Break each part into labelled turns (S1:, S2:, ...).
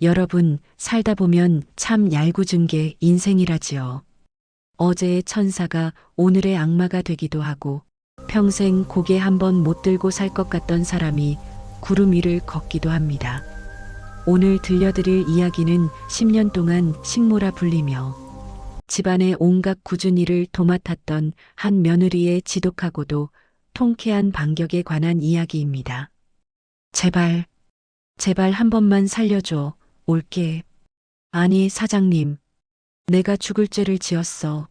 S1: 여러분, 살다 보면 참 얄궂은 게 인생이라지요. 어제의 천사가 오늘의 악마가 되기도 하고 평생 고개 한번 못 들고 살 것 같던 사람이 구름 위를 걷기도 합니다. 오늘 들려드릴 이야기는 10년 동안 식모라 불리며 집안의 온갖 굳은 일을 도맡았던 한 며느리의 지독하고도 통쾌한 반격에 관한 이야기입니다. 제발, 제발 한 번만 살려줘, 올게. 아니, 사장님, 내가 죽을 죄를 지었어.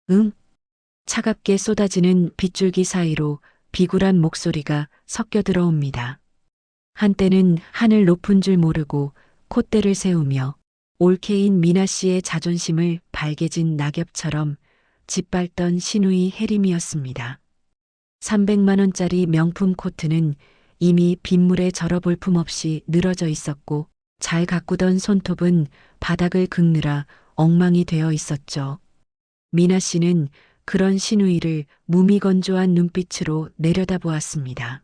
S1: 응? 차갑게 쏟아지는 빗줄기 사이로 비굴한 목소리가 섞여 들어옵니다. 한때는 하늘 높은 줄 모르고 콧대를 세우며 올케인 미나 씨의 자존심을 발개진 낙엽처럼 짓밟던 시누이 혜림이었습니다. 300만 원짜리 명품 코트는 이미 빗물에 절어볼 품 없이 늘어져 있었고 잘 가꾸던 손톱은 바닥을 긁느라 엉망이 되어 있었죠. 미나 씨는 그런 시누이를 무미건조한 눈빛으로 내려다보았습니다.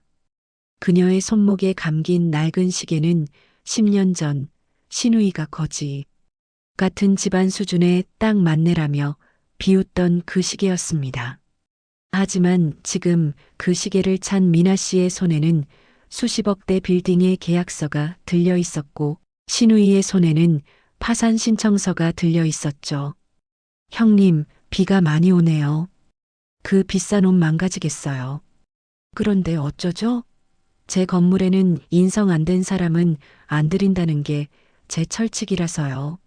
S1: 그녀의 손목에 감긴 낡은 시계는 10년 전 시누이가 거지 같은 집안 수준에 딱 맞네라며 비웃던 그 시계였습니다. 하지만 지금 그 시계를 찬 미나 씨의 손에는 수십억대 빌딩의 계약서가 들려 있었고 시누이의 손에는 파산 신청서가 들려 있었죠. 형님, 비가 많이 오네요. 그 비싼 옷 망가지겠어요. 그런데 어쩌죠? 제 건물에는 인성 안 된 사람은 안 들인다는 게 제 철칙이라서요.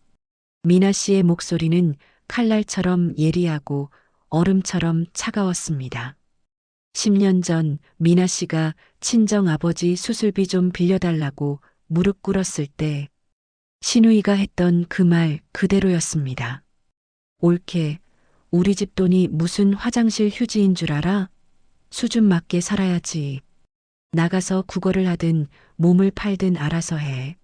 S1: 미나 씨의 목소리는 칼날처럼 예리하고 얼음처럼 차가웠습니다. 10년 전 미나 씨가 친정 아버지 수술비 좀 빌려달라고 무릎 꿇었을 때 시누이가 했던 그 말 그대로였습니다. 올케, 우리 집 돈이 무슨 화장실 휴지인 줄 알아? 수준 맞게 살아야지. 나가서 국어를 하든 몸을 팔든 알아서 해.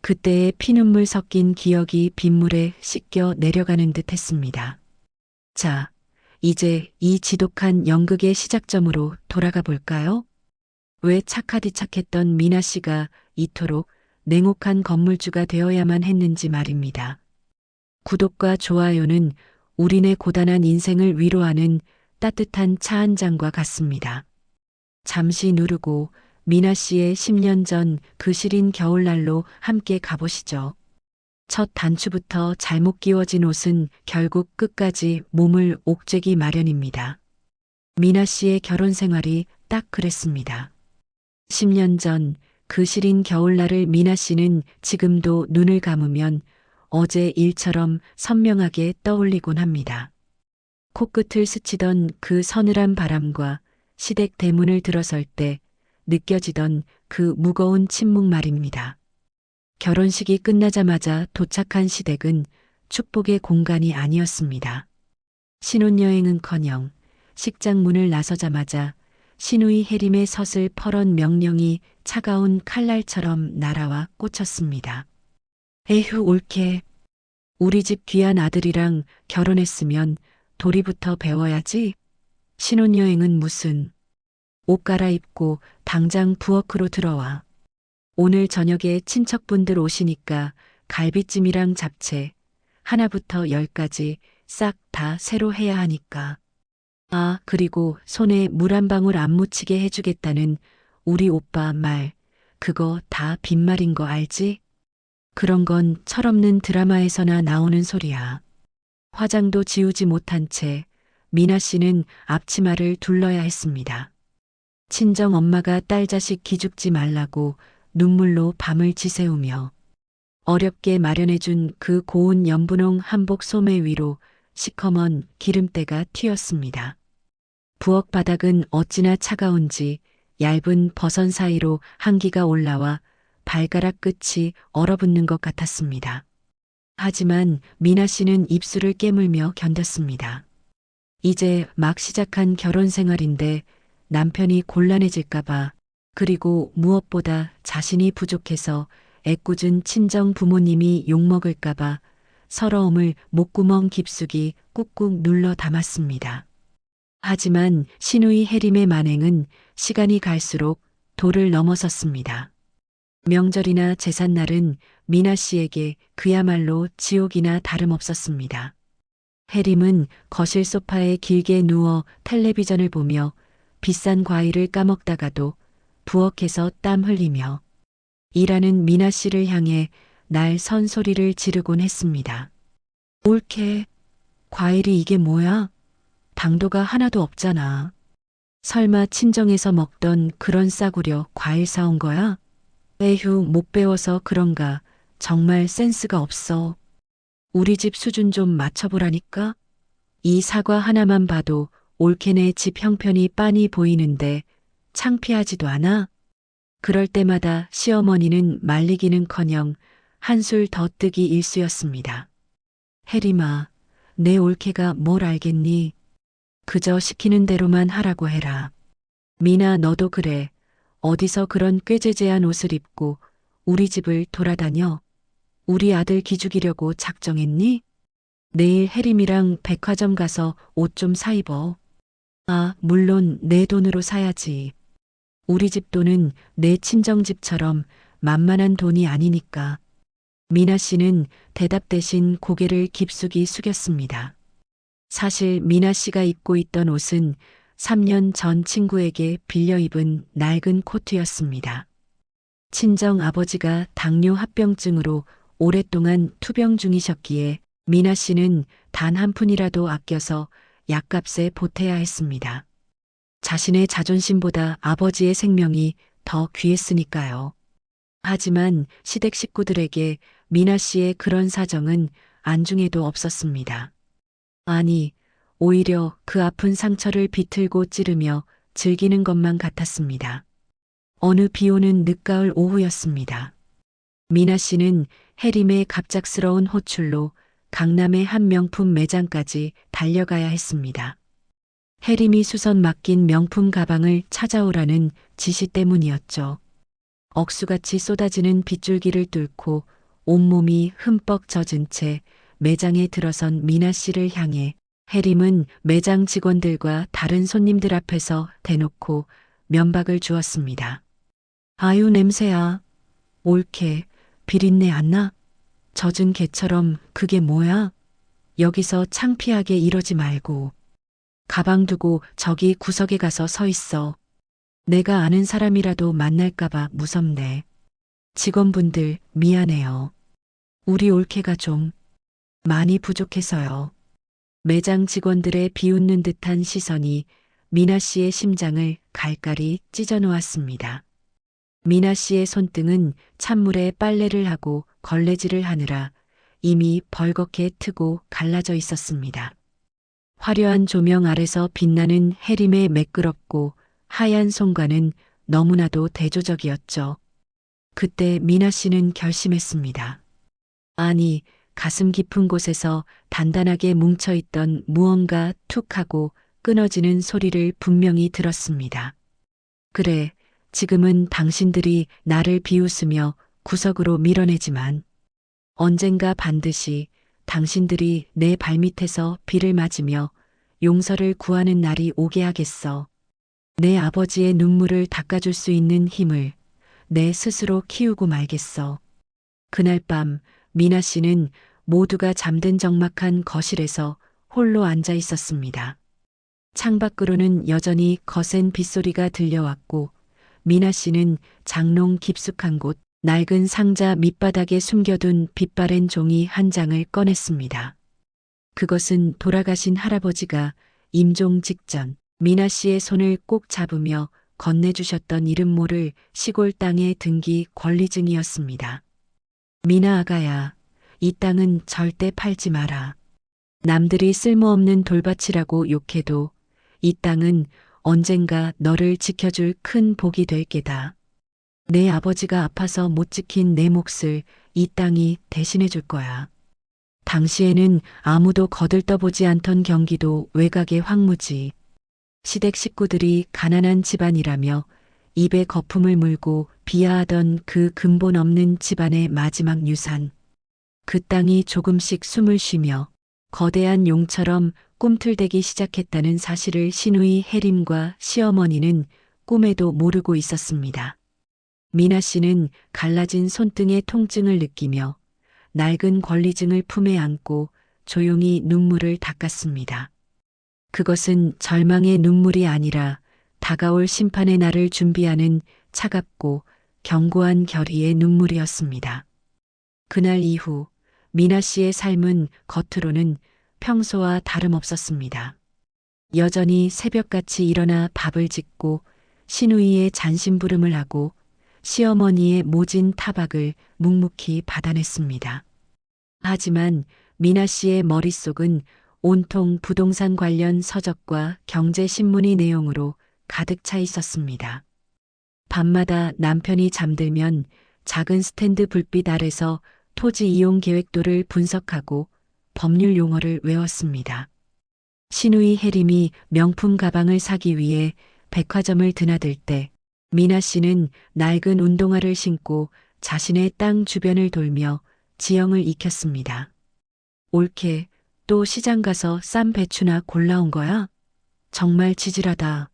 S1: 그때의 피눈물 섞인 기억이 빗물에 씻겨 내려가는 듯 했습니다. 자, 이제 이 지독한 연극의 시작점으로 돌아가 볼까요? 왜 착하디 착했던 미나 씨가 이토록 냉혹한 건물주가 되어야만 했는지 말입니다. 구독과 좋아요는 우리네 고단한 인생을 위로하는 따뜻한 차 한 잔과 같습니다. 잠시 누르고 미나 씨의 10년 전 그 시린 겨울날로 함께 가보시죠. 첫 단추부터 잘못 끼워진 옷은 결국 끝까지 몸을 옥죄기 마련입니다. 미나 씨의 결혼 생활이 딱 그랬습니다. 10년 전 그 시린 겨울날을 미나 씨는 지금도 눈을 감으면 어제 일처럼 선명하게 떠올리곤 합니다. 코끝을 스치던 그 서늘한 바람과 시댁 대문을 들어설 때 느껴지던 그 무거운 침묵 말입니다. 결혼식이 끝나자마자 도착한 시댁은 축복의 공간이 아니었습니다. 신혼여행은커녕 식장 문을 나서자마자 시누이 혜림의 섰을 펄은 명령이 차가운 칼날처럼 날아와 꽂혔습니다. 에휴, 올케. 우리 집 귀한 아들이랑 결혼했으면 도리부터 배워야지. 신혼여행은 무슨. 옷 갈아입고 당장 부엌으로 들어와. 오늘 저녁에 친척분들 오시니까 갈비찜이랑 잡채 하나부터 10까지 싹 다 새로 해야 하니까. 아, 그리고 손에 물 한 방울 안 묻히게 해주겠다는 우리 오빠 말, 그거 다 빈말인 거 알지? 그런 건 철없는 드라마에서나 나오는 소리야. 화장도 지우지 못한 채 미나 씨는 앞치마를 둘러야 했습니다. 친정 엄마가 딸 자식 기죽지 말라고 눈물로 밤을 지새우며 어렵게 마련해준 그 고운 연분홍 한복 소매 위로 시커먼 기름때가 튀었습니다. 부엌 바닥은 어찌나 차가운지 얇은 버선 사이로 한기가 올라와 발가락 끝이 얼어붙는 것 같았습니다. 하지만 미나 씨는 입술을 깨물며 견뎠습니다. 이제 막 시작한 결혼 생활인데 남편이 곤란해질까봐, 그리고 무엇보다 자신이 부족해서 애꿎은 친정 부모님이 욕먹을까봐 서러움을 목구멍 깊숙이 꾹꾹 눌러 담았습니다. 하지만 시누이 혜림의 만행은 시간이 갈수록 도를 넘어섰습니다. 명절이나 제삿날은 미나 씨에게 그야말로 지옥이나 다름없었습니다. 해림은 거실 소파에 길게 누워 텔레비전을 보며 비싼 과일을 까먹다가도 부엌에서 땀 흘리며 일하는 미나 씨를 향해 날 선소리를 지르곤 했습니다. 옳게, 과일이 이게 뭐야? 당도가 하나도 없잖아. 설마 친정에서 먹던 그런 싸구려 과일 사온 거야? 에휴, 못 배워서 그런가. 정말 센스가 없어. 우리 집 수준 좀 맞춰보라니까? 이 사과 하나만 봐도 올케네 집 형편이 빤히 보이는데 창피하지도 않아? 그럴 때마다 시어머니는 말리기는커녕 한술 더 뜨기 일쑤였습니다. 혜림아, 내 올케가 뭘 알겠니? 그저 시키는 대로만 하라고 해라. 미나 너도 그래. 어디서 그런 꾀죄죄한 옷을 입고 우리 집을 돌아다녀? 우리 아들 기죽이려고 작정했니? 내일 혜림이랑 백화점 가서 옷 좀 사 입어. 아, 물론 내 돈으로 사야지. 우리 집 돈은 내 친정집처럼 만만한 돈이 아니니까. 미나 씨는 대답 대신 고개를 깊숙이 숙였습니다. 사실 미나 씨가 입고 있던 옷은 3년 전 친구에게 빌려 입은 낡은 코트였습니다. 친정 아버지가 당뇨 합병증으로 오랫동안 투병 중이셨기에 미나 씨는 단 한 푼이라도 아껴서 약값에 보태야 했습니다. 자신의 자존심보다 아버지의 생명이 더 귀했으니까요. 하지만 시댁 식구들에게 미나 씨의 그런 사정은 안중에도 없었습니다. 아니, 오히려 그 아픈 상처를 비틀고 찌르며 즐기는 것만 같았습니다. 어느 비오는 늦가을 오후였습니다. 미나 씨는 해림의 갑작스러운 호출로 강남의 한 명품 매장까지 달려가야 했습니다. 해림이 수선 맡긴 명품 가방을 찾아오라는 지시 때문이었죠. 억수같이 쏟아지는 빗줄기를 뚫고 온몸이 흠뻑 젖은 채 매장에 들어선 미나 씨를 향해 해림은 매장 직원들과 다른 손님들 앞에서 대놓고 면박을 주었습니다. 아유 냄새야. 옳게 비린내 안 나? 젖은 개처럼 그게 뭐야? 여기서 창피하게 이러지 말고 가방 두고 저기 구석에 가서 서 있어. 내가 아는 사람이라도 만날까봐 무섭네. 직원분들 미안해요. 우리 올케가 좀 많이 부족해서요. 매장 직원들의 비웃는 듯한 시선이 미나 씨의 심장을 갈갈이 찢어 놓았습니다. 미나 씨의 손등은 찬물에 빨래를 하고 걸레질을 하느라 이미 벌겋게 트고 갈라져 있었습니다. 화려한 조명 아래서 빛나는 해림의 매끄럽고 하얀 손과는 너무나도 대조적이었죠. 그때 미나 씨는 결심했습니다. 아니, 가슴 깊은 곳에서 단단하게 뭉쳐있던 무언가 툭 하고 끊어지는 소리를 분명히 들었습니다. 그래, 지금은 당신들이 나를 비웃으며 구석으로 밀어내지만 언젠가 반드시 당신들이 내 발밑에서 비를 맞으며 용서를 구하는 날이 오게 하겠어. 내 아버지의 눈물을 닦아줄 수 있는 힘을 내 스스로 키우고 말겠어. 그날 밤 미나 씨는 모두가 잠든 적막한 거실에서 홀로 앉아 있었습니다. 창밖으로는 여전히 거센 빗소리가 들려왔고 미나 씨는 장롱 깊숙한 곳 낡은 상자 밑바닥에 숨겨둔 빛바랜 종이 한 장을 꺼냈습니다. 그것은 돌아가신 할아버지가 임종 직전 미나 씨의 손을 꼭 잡으며 건네주셨던 이름 모를 시골 땅의 등기 권리증이었습니다. 미나 아가야, 이 땅은 절대 팔지 마라. 남들이 쓸모없는 돌밭이라고 욕해도 이 땅은 언젠가 너를 지켜줄 큰 복이 될 게다. 내 아버지가 아파서 못 지킨 내 몫을 이 땅이 대신해 줄 거야. 당시에는 아무도 거들떠보지 않던 경기도 외곽의 황무지. 시댁 식구들이 가난한 집안이라며 입에 거품을 물고 비하하던 그 근본 없는 집안의 마지막 유산. 그 땅이 조금씩 숨을 쉬며 거대한 용처럼 꿈틀대기 시작했다는 사실을 시누이 해림과 시어머니는 꿈에도 모르고 있었습니다. 미나 씨는 갈라진 손등의 통증을 느끼며 낡은 권리증을 품에 안고 조용히 눈물을 닦았습니다. 그것은 절망의 눈물이 아니라 다가올 심판의 날을 준비하는 차갑고 견고한 결의의 눈물이었습니다. 그날 이후 미나 씨의 삶은 겉으로는 평소와 다름없었습니다. 여전히 새벽같이 일어나 밥을 짓고 시누이의 잔심부름을 하고 시어머니의 모진 타박을 묵묵히 받아냈습니다. 하지만 미나 씨의 머릿속은 온통 부동산 관련 서적과 경제신문의 내용으로 가득 차 있었습니다. 밤마다 남편이 잠들면 작은 스탠드 불빛 아래서 토지 이용 계획도를 분석하고 법률 용어를 외웠습니다. 시누이 혜림이 명품 가방을 사기 위해 백화점을 드나들 때 미나 씨는 낡은 운동화를 신고 자신의 땅 주변을 돌며 지형을 익혔습니다. 옳게 또 시장 가서 쌈 배추나 골라온 거야? 정말 지질하다.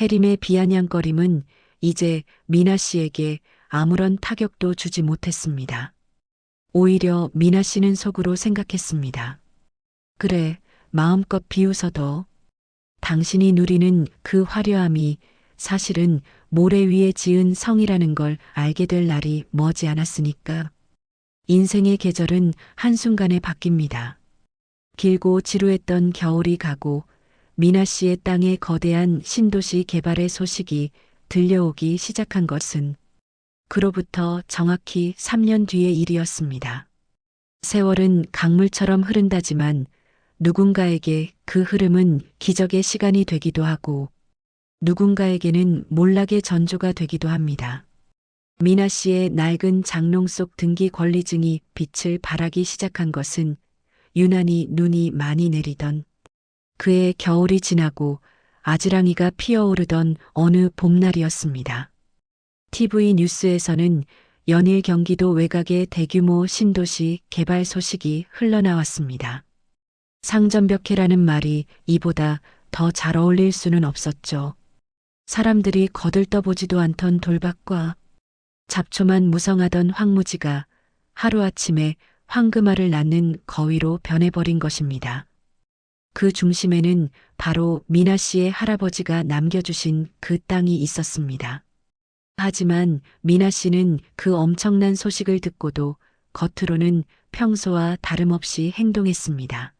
S1: 혜림의 비아냥거림은 이제 미나 씨에게 아무런 타격도 주지 못했습니다. 오히려 미나 씨는 속으로 생각했습니다. 그래, 마음껏 비웃어도 당신이 누리는 그 화려함이 사실은 모래 위에 지은 성이라는 걸 알게 될 날이 머지 않았으니까. 인생의 계절은 한순간에 바뀝니다. 길고 지루했던 겨울이 가고 미나 씨의 땅에 거대한 신도시 개발의 소식이 들려오기 시작한 것은 그로부터 정확히 3년 뒤의 일이었습니다. 세월은 강물처럼 흐른다지만 누군가에게 그 흐름은 기적의 시간이 되기도 하고 누군가에게는 몰락의 전조가 되기도 합니다. 미나 씨의 낡은 장롱 속 등기 권리증이 빛을 발하기 시작한 것은 유난히 눈이 많이 내리던 그해 겨울이 지나고 아지랑이가 피어오르던 어느 봄날이었습니다. TV 뉴스에서는 연일 경기도 외곽의 대규모 신도시 개발 소식이 흘러나왔습니다. 상전벽해라는 말이 이보다 더 잘 어울릴 수는 없었죠. 사람들이 거들떠보지도 않던 돌밭과 잡초만 무성하던 황무지가 하루아침에 황금알을 낳는 거위로 변해버린 것입니다. 그 중심에는 바로 미나 씨의 할아버지가 남겨주신 그 땅이 있었습니다. 하지만 미나 씨는 그 엄청난 소식을 듣고도 겉으로는 평소와 다름없이 행동했습니다.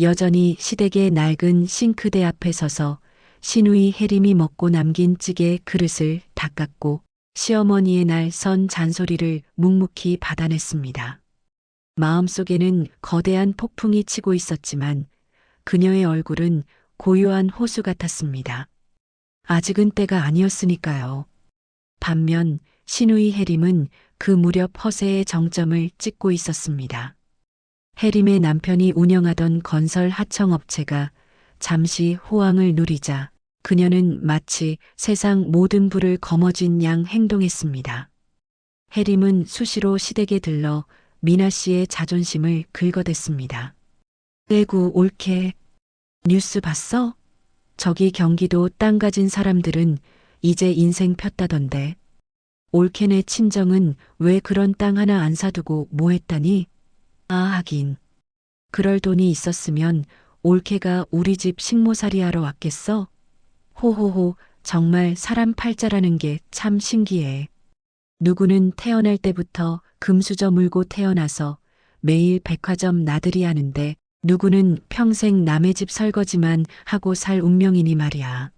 S1: 여전히 시댁의 낡은 싱크대 앞에 서서 시누이 혜림이 먹고 남긴 찌개 그릇을 닦았고 시어머니의 날 선 잔소리를 묵묵히 받아냈습니다. 마음속에는 거대한 폭풍이 치고 있었지만 그녀의 얼굴은 고요한 호수 같았습니다. 아직은 때가 아니었으니까요. 반면 시누이 혜림은 그 무렵 허세의 정점을 찍고 있었습니다. 혜림의 남편이 운영하던 건설 하청업체가 잠시 호황을 누리자 그녀는 마치 세상 모든 부를 거머쥔 양 행동했습니다. 혜림은 수시로 시댁에 들러 미나 씨의 자존심을 긁어댔습니다. 에구 옳게. 뉴스 봤어? 저기 경기도 땅 가진 사람들은 이제 인생 폈다던데. 올케네 친정은 왜 그런 땅 하나 안 사두고 뭐 했다니? 아 하긴. 그럴 돈이 있었으면 올케가 우리 집 식모살이 하러 왔겠어? 호호호 정말 사람 팔자라는 게 참 신기해. 누구는 태어날 때부터 금수저 물고 태어나서 매일 백화점 나들이 하는데 누구는 평생 남의 집 설거지만 하고 살 운명이니 말이야.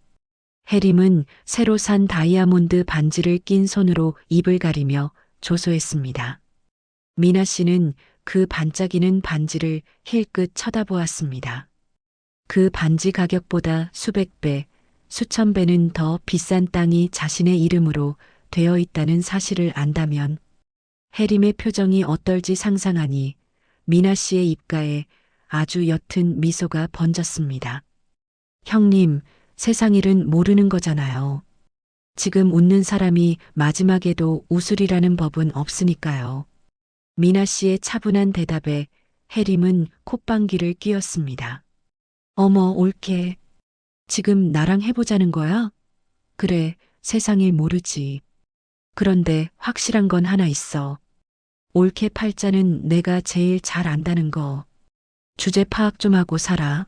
S1: 혜림은 새로 산 다이아몬드 반지를 낀 손으로 입을 가리며 조소했습니다. 미나 씨는 그 반짝이는 반지를 힐끗 쳐다보았습니다. 그 반지 가격보다 수백 배, 수천 배는 더 비싼 땅이 자신의 이름으로 되어 있다는 사실을 안다면 혜림의 표정이 어떨지 상상하니 미나 씨의 입가에 아주 옅은 미소가 번졌습니다. 형님, 세상 일은 모르는 거잖아요. 지금 웃는 사람이 마지막에도 웃으리라는 법은 없으니까요. 미나 씨의 차분한 대답에 혜림은 콧방귀를 뀌었습니다. 어머, 옳게. 지금 나랑 해보자는 거야? 그래, 세상 일 모르지. 그런데 확실한 건 하나 있어. 올케 팔자는 내가 제일 잘 안다는 거. 주제 파악 좀 하고 살아.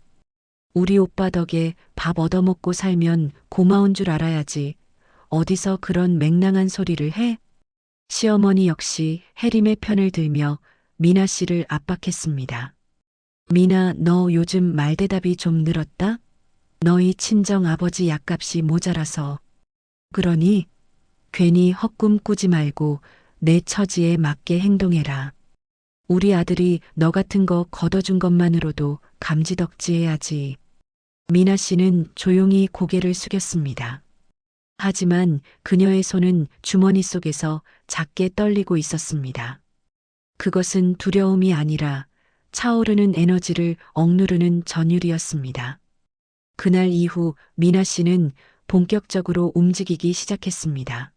S1: 우리 오빠 덕에 밥 얻어먹고 살면 고마운 줄 알아야지. 어디서 그런 맹랑한 소리를 해? 시어머니 역시 해림의 편을 들며 미나 씨를 압박했습니다. 미나, 너 요즘 말대답이 좀 늘었다? 너희 친정 아버지 약값이 모자라서. 그러니 괜히 헛꿈 꾸지 말고 내 처지에 맞게 행동해라. 우리 아들이 너 같은 거 걷어준 것만으로도 감지덕지해야지. 미나 씨는 조용히 고개를 숙였습니다. 하지만 그녀의 손은 주머니 속에서 작게 떨리고 있었습니다. 그것은 두려움이 아니라 차오르는 에너지를 억누르는 전율이었습니다. 그날 이후 미나 씨는 본격적으로 움직이기 시작했습니다.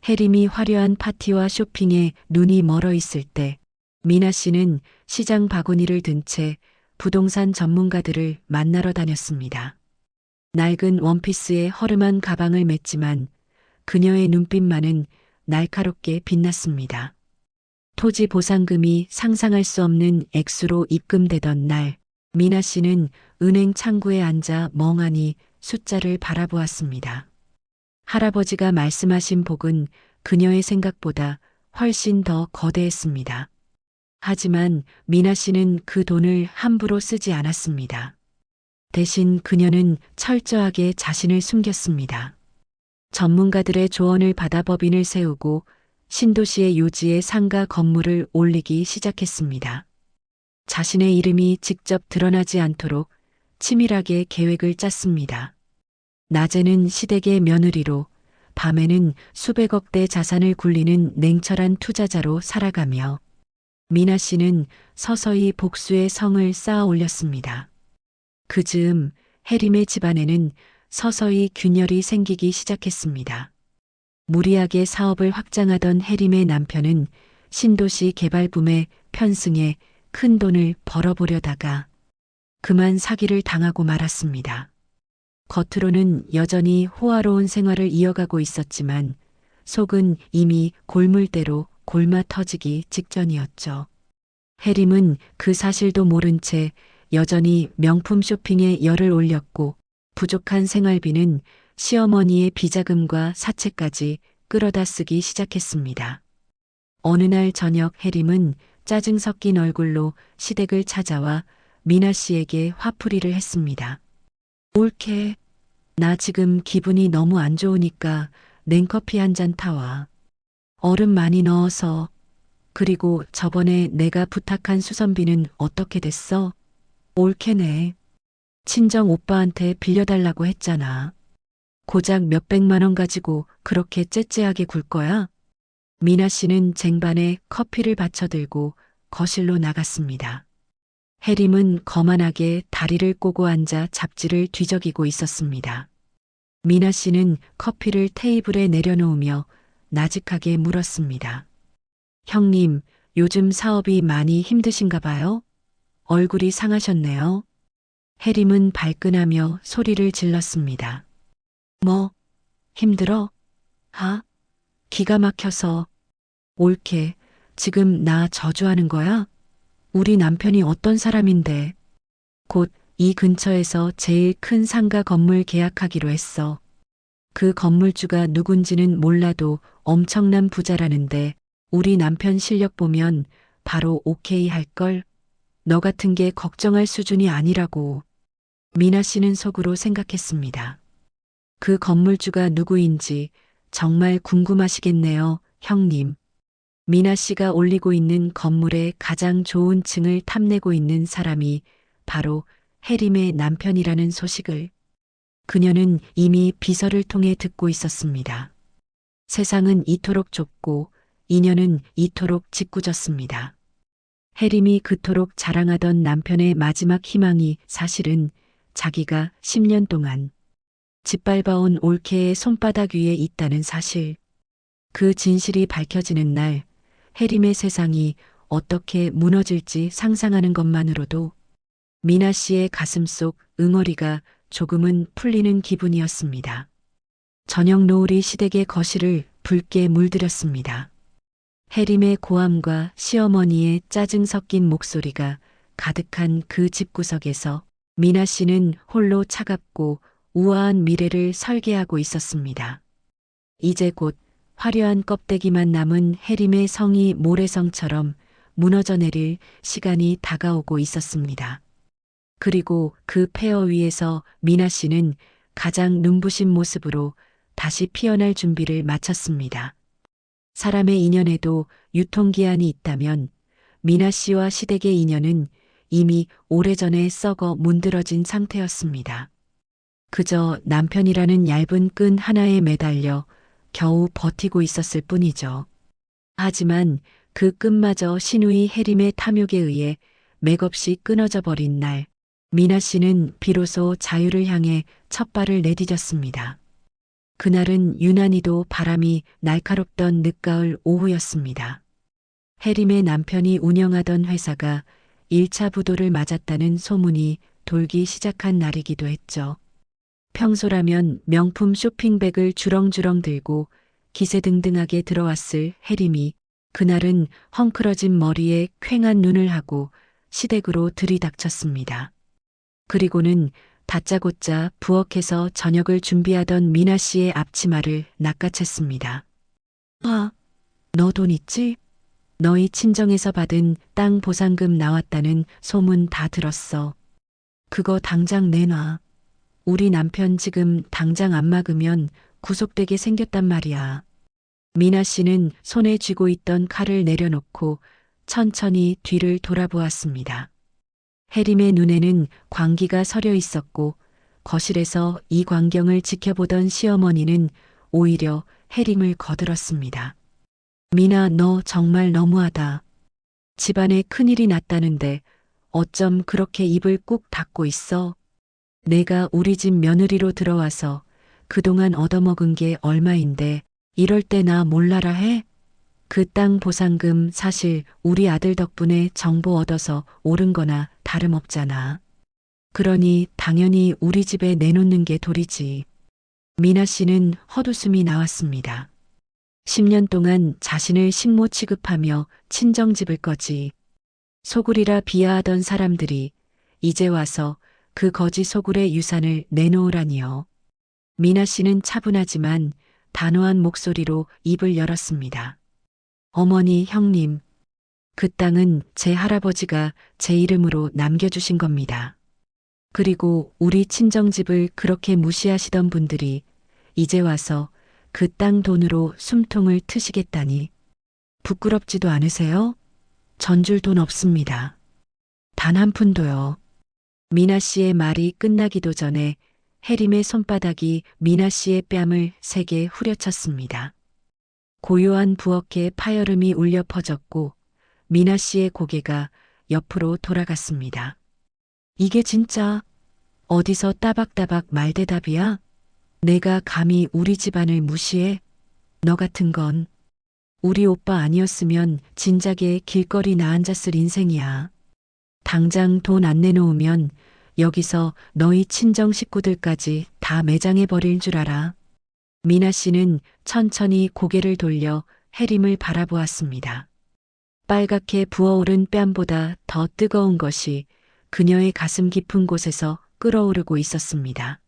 S1: 해림이 화려한 파티와 쇼핑에 눈이 멀어 있을 때 미나 씨는 시장 바구니를 든 채 부동산 전문가들을 만나러 다녔습니다. 낡은 원피스에 허름한 가방을 맸지만 그녀의 눈빛만은 날카롭게 빛났습니다. 토지 보상금이 상상할 수 없는 액수로 입금되던 날, 미나 씨는 은행 창구에 앉아 멍하니 숫자를 바라보았습니다. 할아버지가 말씀하신 복은 그녀의 생각보다 훨씬 더 거대했습니다. 하지만 미나 씨는 그 돈을 함부로 쓰지 않았습니다. 대신 그녀는 철저하게 자신을 숨겼습니다. 전문가들의 조언을 받아 법인을 세우고 신도시의 요지에 상가 건물을 올리기 시작했습니다. 자신의 이름이 직접 드러나지 않도록 치밀하게 계획을 짰습니다. 낮에는 시댁의 며느리로, 밤에는 수백억대 자산을 굴리는 냉철한 투자자로 살아가며 미나 씨는 서서히 복수의 성을 쌓아 올렸습니다. 그 즈음 해림의 집안에는 서서히 균열이 생기기 시작했습니다. 무리하게 사업을 확장하던 해림의 남편은 신도시 개발붐에 편승해 큰 돈을 벌어보려다가 그만 사기를 당하고 말았습니다. 겉으로는 여전히 호화로운 생활을 이어가고 있었지만 속은 이미 골물대로 골마 터지기 직전이었죠. 해림은 그 사실도 모른 채 여전히 명품 쇼핑에 열을 올렸고 부족한 생활비는 시어머니의 비자금과 사채까지 끌어다 쓰기 시작했습니다. 어느 날 저녁 해림은 짜증 섞인 얼굴로 시댁을 찾아와 미나 씨에게 화풀이를 했습니다. 올케, 나 지금 기분이 너무 안 좋으니까 냉커피 한 잔 타와. 얼음 많이 넣어서. 그리고 저번에 내가 부탁한 수선비는 어떻게 됐어? 올케네. 친정 오빠한테 빌려달라고 했잖아. 고작 몇백만 원 가지고 그렇게 째째하게 굴 거야? 미나 씨는 쟁반에 커피를 받쳐들고 거실로 나갔습니다. 해림은 거만하게 다리를 꼬고 앉아 잡지를 뒤적이고 있었습니다. 미나 씨는 커피를 테이블에 내려놓으며 나직하게 물었습니다. 형님, 요즘 사업이 많이 힘드신가 봐요? 얼굴이 상하셨네요. 해림은 발끈하며 소리를 질렀습니다. 뭐, 힘들어? 기가 막혀서. 올케, 지금 나 저주하는 거야? 우리 남편이 어떤 사람인데. 곧 이 근처에서 제일 큰 상가 건물 계약하기로 했어. 그 건물주가 누군지는 몰라도 엄청난 부자라는데 우리 남편 실력 보면 바로 오케이 할걸? 너 같은 게 걱정할 수준이 아니라고. 미나 씨는 속으로 생각했습니다. 그 건물주가 누구인지 정말 궁금하시겠네요, 형님. 미나 씨가 올리고 있는 건물의 가장 좋은 층을 탐내고 있는 사람이 바로 해림의 남편이라는 소식을 그녀는 이미 비서를 통해 듣고 있었습니다. 세상은 이토록 좁고 인연은 이토록 짓궂었습니다. 해림이 그토록 자랑하던 남편의 마지막 희망이 사실은 자기가 10년 동안 짓밟아온 올케의 손바닥 위에 있다는 사실. 그 진실이 밝혀지는 날 해림의 세상이 어떻게 무너질지 상상하는 것만으로도 미나 씨의 가슴 속 응어리가 조금은 풀리는 기분이었습니다. 저녁 노을이 시댁의 거실을 붉게 물들였습니다. 해림의 고함과 시어머니의 짜증 섞인 목소리가 가득한 그 집구석에서 미나 씨는 홀로 차갑고 우아한 미래를 설계하고 있었습니다. 이제 곧 화려한 껍데기만 남은 해림의 성이 모래성처럼 무너져 내릴 시간이 다가오고 있었습니다. 그리고 그 폐허 위에서 미나 씨는 가장 눈부신 모습으로 다시 피어날 준비를 마쳤습니다. 사람의 인연에도 유통기한이 있다면 미나 씨와 시댁의 인연은 이미 오래전에 썩어 문드러진 상태였습니다. 그저 남편이라는 얇은 끈 하나에 매달려 겨우 버티고 있었을 뿐이죠. 하지만 그 끈마저 신우이 해림의 탐욕에 의해 맥없이 끊어져 버린 날, 미나 씨는 비로소 자유를 향해 첫 발을 내디뎠습니다. 그날은 유난히도 바람이 날카롭던 늦가을 오후였습니다. 해림의 남편이 운영하던 회사가 1차 부도를 맞았다는 소문이 돌기 시작한 날이기도 했죠. 평소라면 명품 쇼핑백을 주렁주렁 들고 기세등등하게 들어왔을 해림이 그날은 헝클어진 머리에 퀭한 눈을 하고 시댁으로 들이닥쳤습니다. 그리고는 다짜고짜 부엌에서 저녁을 준비하던 미나 씨의 앞치마를 낚아챘습니다. 아, 너 돈 있지? 너희 친정에서 받은 땅 보상금 나왔다는 소문 다 들었어. 그거 당장 내놔. 우리 남편 지금 당장 안 막으면 구속되게 생겼단 말이야. 미나 씨는 손에 쥐고 있던 칼을 내려놓고 천천히 뒤를 돌아보았습니다. 해림의 눈에는 광기가 서려 있었고 거실에서 이 광경을 지켜보던 시어머니는 오히려 해림을 거들었습니다. 미나, 너 정말 너무하다. 집안에 큰일이 났다는데 어쩜 그렇게 입을 꾹 닫고 있어? 내가 우리 집 며느리로 들어와서 그동안 얻어먹은 게 얼마인데 이럴 때 나 몰라라 해? 그 땅 보상금 사실 우리 아들 덕분에 정보 얻어서 옳은 거나 다름없잖아. 그러니 당연히 우리 집에 내놓는 게 도리지. 미나 씨는 헛웃음이 나왔습니다. 10년 동안 자신을 식모 취급하며 친정집을 거지. 소굴이라 비하하던 사람들이 이제 와서 그 거지 소굴의 유산을 내놓으라니요. 미나 씨는 차분하지만 단호한 목소리로 입을 열었습니다. 어머니, 형님, 그 땅은 제 할아버지가 제 이름으로 남겨주신 겁니다. 그리고 우리 친정집을 그렇게 무시하시던 분들이 이제 와서 그 땅 돈으로 숨통을 트시겠다니 부끄럽지도 않으세요? 전줄 돈 없습니다. 단 한 푼도요. 미나 씨의 말이 끝나기도 전에 해림의 손바닥이 미나 씨의 뺨을 세게 후려쳤습니다. 고요한 부엌에 파열음이 울려 퍼졌고 미나 씨의 고개가 옆으로 돌아갔습니다. 이게 진짜 어디서 따박따박 말대답이야? 내가 감히 우리 집안을 무시해? 너 같은 건 우리 오빠 아니었으면 진작에 길거리 나앉았을 인생이야. 당장 돈 안 내놓으면 여기서 너희 친정 식구들까지 다 매장해 버릴 줄 알아. 미나 씨는 천천히 고개를 돌려 해림을 바라보았습니다. 빨갛게 부어오른 뺨보다 더 뜨거운 것이 그녀의 가슴 깊은 곳에서 끓어오르고 있었습니다.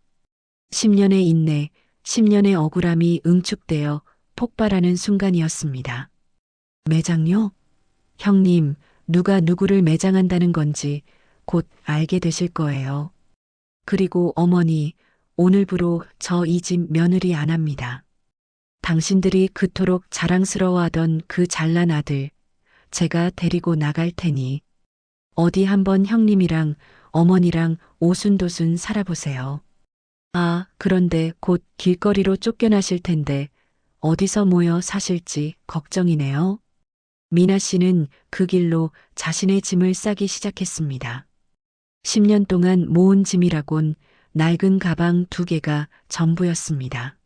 S1: 10년의 인내, 10년의 억울함이 응축되어 폭발하는 순간이었습니다. 매장요? 형님, 누가 누구를 매장한다는 건지 곧 알게 되실 거예요. 그리고 어머니, 오늘부로 저 이 집 며느리 안 합니다. 당신들이 그토록 자랑스러워하던 그 잘난 아들, 제가 데리고 나갈 테니 어디 한번 형님이랑 어머니랑 오순도순 살아보세요. 아, 그런데 곧 길거리로 쫓겨나실 텐데 어디서 모여 사실지 걱정이네요. 미나 씨는 그 길로 자신의 짐을 싸기 시작했습니다. 10년 동안 모은 짐이라곤 낡은 가방 2개가 전부였습니다.